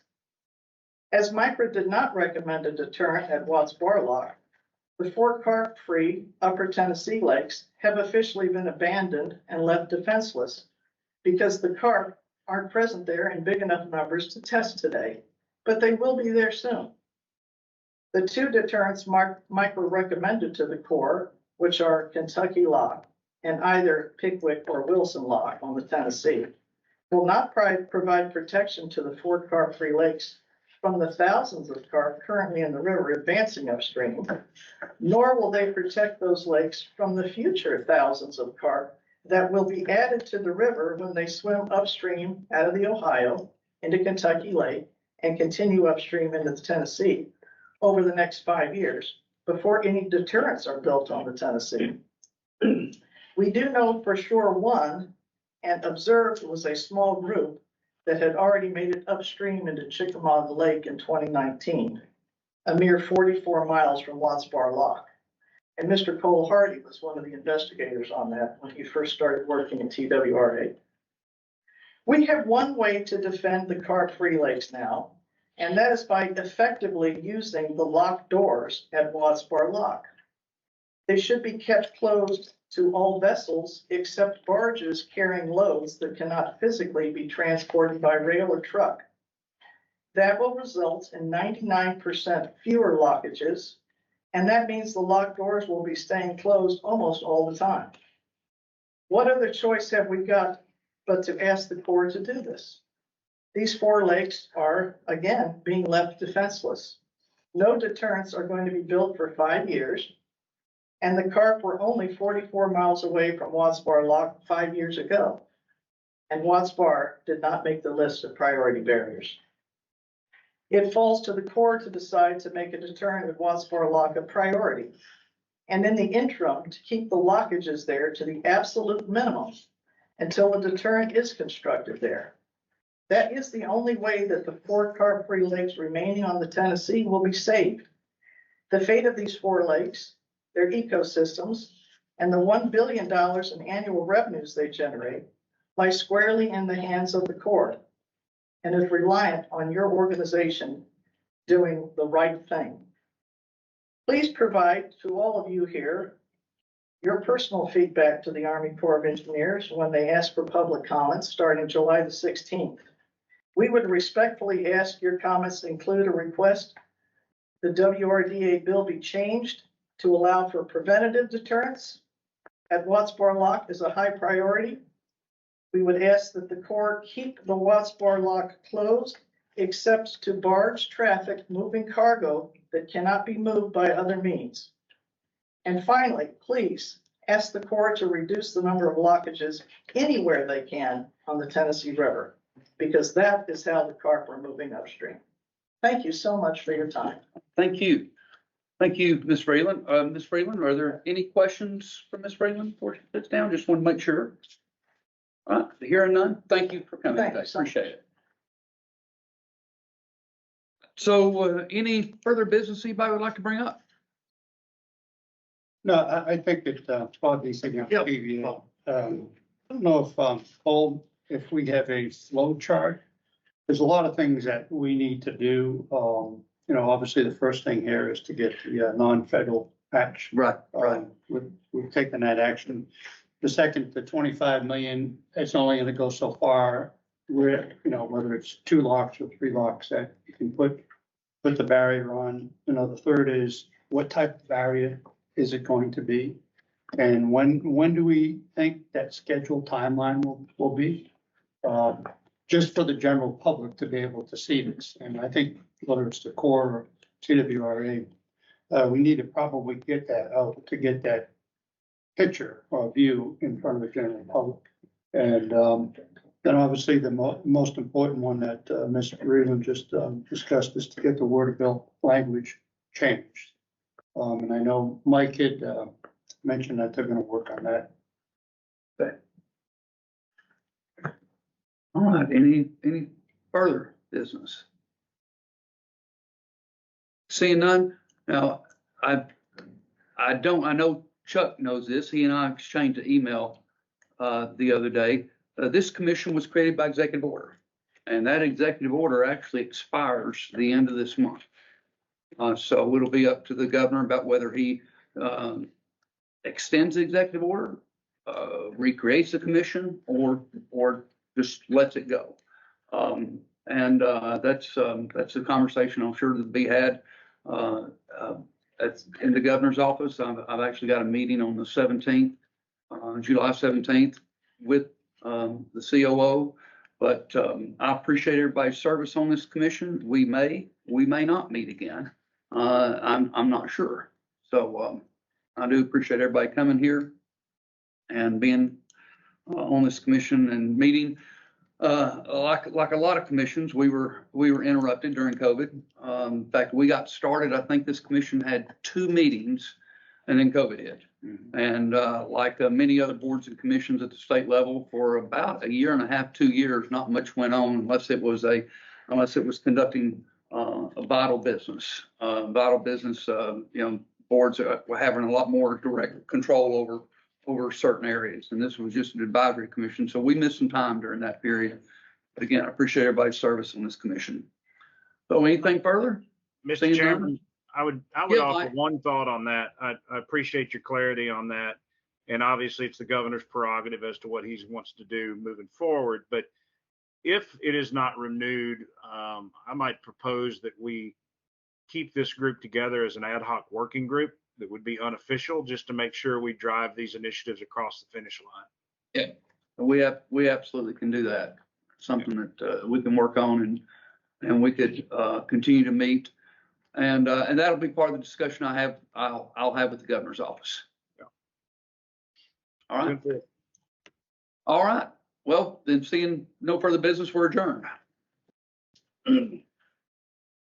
As Micra did not recommend a deterrent at Watts Bar Lock, the 4 carp-free Upper Tennessee lakes have officially been abandoned and left defenseless because the carp aren't present there in big enough numbers to test today, but they will be there soon. The 2 deterrents Micra recommended to the Corps, which are Kentucky Lock and either Pickwick or Wilson Lock on the Tennessee, will not provide protection to the 4 carp-free lakes from the thousands of carp currently in the river advancing upstream, nor will they protect those lakes from the future thousands of carp that will be added to the river when they swim upstream out of the Ohio into Kentucky Lake and continue upstream into the Tennessee over the next 5 years before any deterrents are built on the Tennessee. We do know for sure one, and observed was a small group that had already made it upstream into Chickamauga Lake in 2019, a mere 44 miles from Watts Bar Lock. And Mr. Cole Hardy was one of the investigators on that when he first started working in TWRA. We have one way to defend the carp-free lakes now, and that is by effectively using the locked doors at Watts Bar Lock. They should be kept closed to all vessels except barges carrying loads that cannot physically be transported by rail or truck. That will result in 99% fewer lockages, and that means the locked doors will be staying closed almost all the time. What other choice have we got but to ask the Corps to do this? These 4 lakes are, again, being left defenseless. No deterrents are going to be built for 5 years. And the carp were only 44 miles away from Watts Bar Lock 5 years ago. And Watts Bar did not make the list of priority barriers. It falls to the Corps to decide to make a deterrent at Watts Bar Lock a priority. And in the interim, to keep the lockages there to the absolute minimum until a deterrent is constructed there. That is the only way that the 4 carp-free lakes remaining on the Tennessee will be saved. The fate of these 4 lakes, their ecosystems, and the $1 billion in annual revenues they generate lie squarely in the hands of the Corps and is reliant on your organization doing the right thing. Please provide to all of you here your personal feedback to the Army Corps of Engineers when they ask for public comments starting July the 16th. We would respectfully ask your comments to include a request the WRDA bill be changed to allow for preventative deterrence at Watts Bar Lock is a high priority. We would ask that the Corps keep the Watts Bar Lock closed except to barge traffic moving cargo that cannot be moved by other means. And finally, please ask the Corps to reduce the number of lockages anywhere they can on the Tennessee River, because that is how the carp are moving upstream. Thank you so much for your time. Thank you. Thank you, Ms. Freeland. Ms. Freeland, are there any questions for Ms. Freeland before she sits down? Just want to make sure. All right, hearing none. Thank you for coming Thank today. you so Appreciate it. So any further business anybody would like to bring up? No, I think it's probably sitting on PVA. I don't know if, if we have a flow chart. There's a lot of things that we need to do. You know, obviously the first thing here is to get the non-federal patch. Right. We've taken that action. The second, the 25 million, it's only going to go so far. Where, you know, whether it's 2 locks or 3 locks that you can put the barrier on. You know, the third is what type of barrier is it going to be? And when do we think that scheduled timeline will be? just for the general public to be able to see this. And I think whether it's the Corps or CWRA, we need to probably get that out to get that picture or view in front of the general public. And then obviously the most important one that Mr. Reardon just discussed is to get the word of bill language changed. And I know Mike had mentioned that they're gonna work on that. All right, any further business? Seeing none, now, I know Chuck knows this, he and I exchanged an email the other day. This commission was created by executive order, and that executive order actually expires the end of this month. So it'll be up to the governor about whether he extends the executive order, recreates the commission, or just lets it go. That's a conversation I'm sure to be had. That's in the governor's office. I've actually got a meeting on the 17th, July 17th with the COO. But I appreciate everybody's service on this commission. We may not meet again. I'm not sure. So I do appreciate everybody coming here and being on this commission and meeting. Like a lot of commissions, we were interrupted during COVID. In fact, we got started, I think this commission had 2 meetings and then COVID hit. And like many other boards and commissions at the state level, for about 1.5 to 2 years, not much went on unless it was conducting a vital business. Boards were having a lot more direct control over certain areas. And this was just an advisory commission. So we missed some time during that period. But again, I appreciate everybody's service on this commission. So anything further? Mr. Chairman, I would Yeah, offer Mike. one thought on that. I appreciate your clarity on that. And obviously it's the governor's prerogative as to what he wants to do moving forward. But if it is not renewed, I might propose that we keep this group together as an ad hoc working group that would be unofficial, just to make sure we drive these initiatives across the finish line. Yeah, we absolutely can do that. Something that we can work on and we could continue to meet. And that'll be part of the discussion I'll have with the governor's office. Yeah. All right. All right. Well, then seeing no further business, we're adjourned.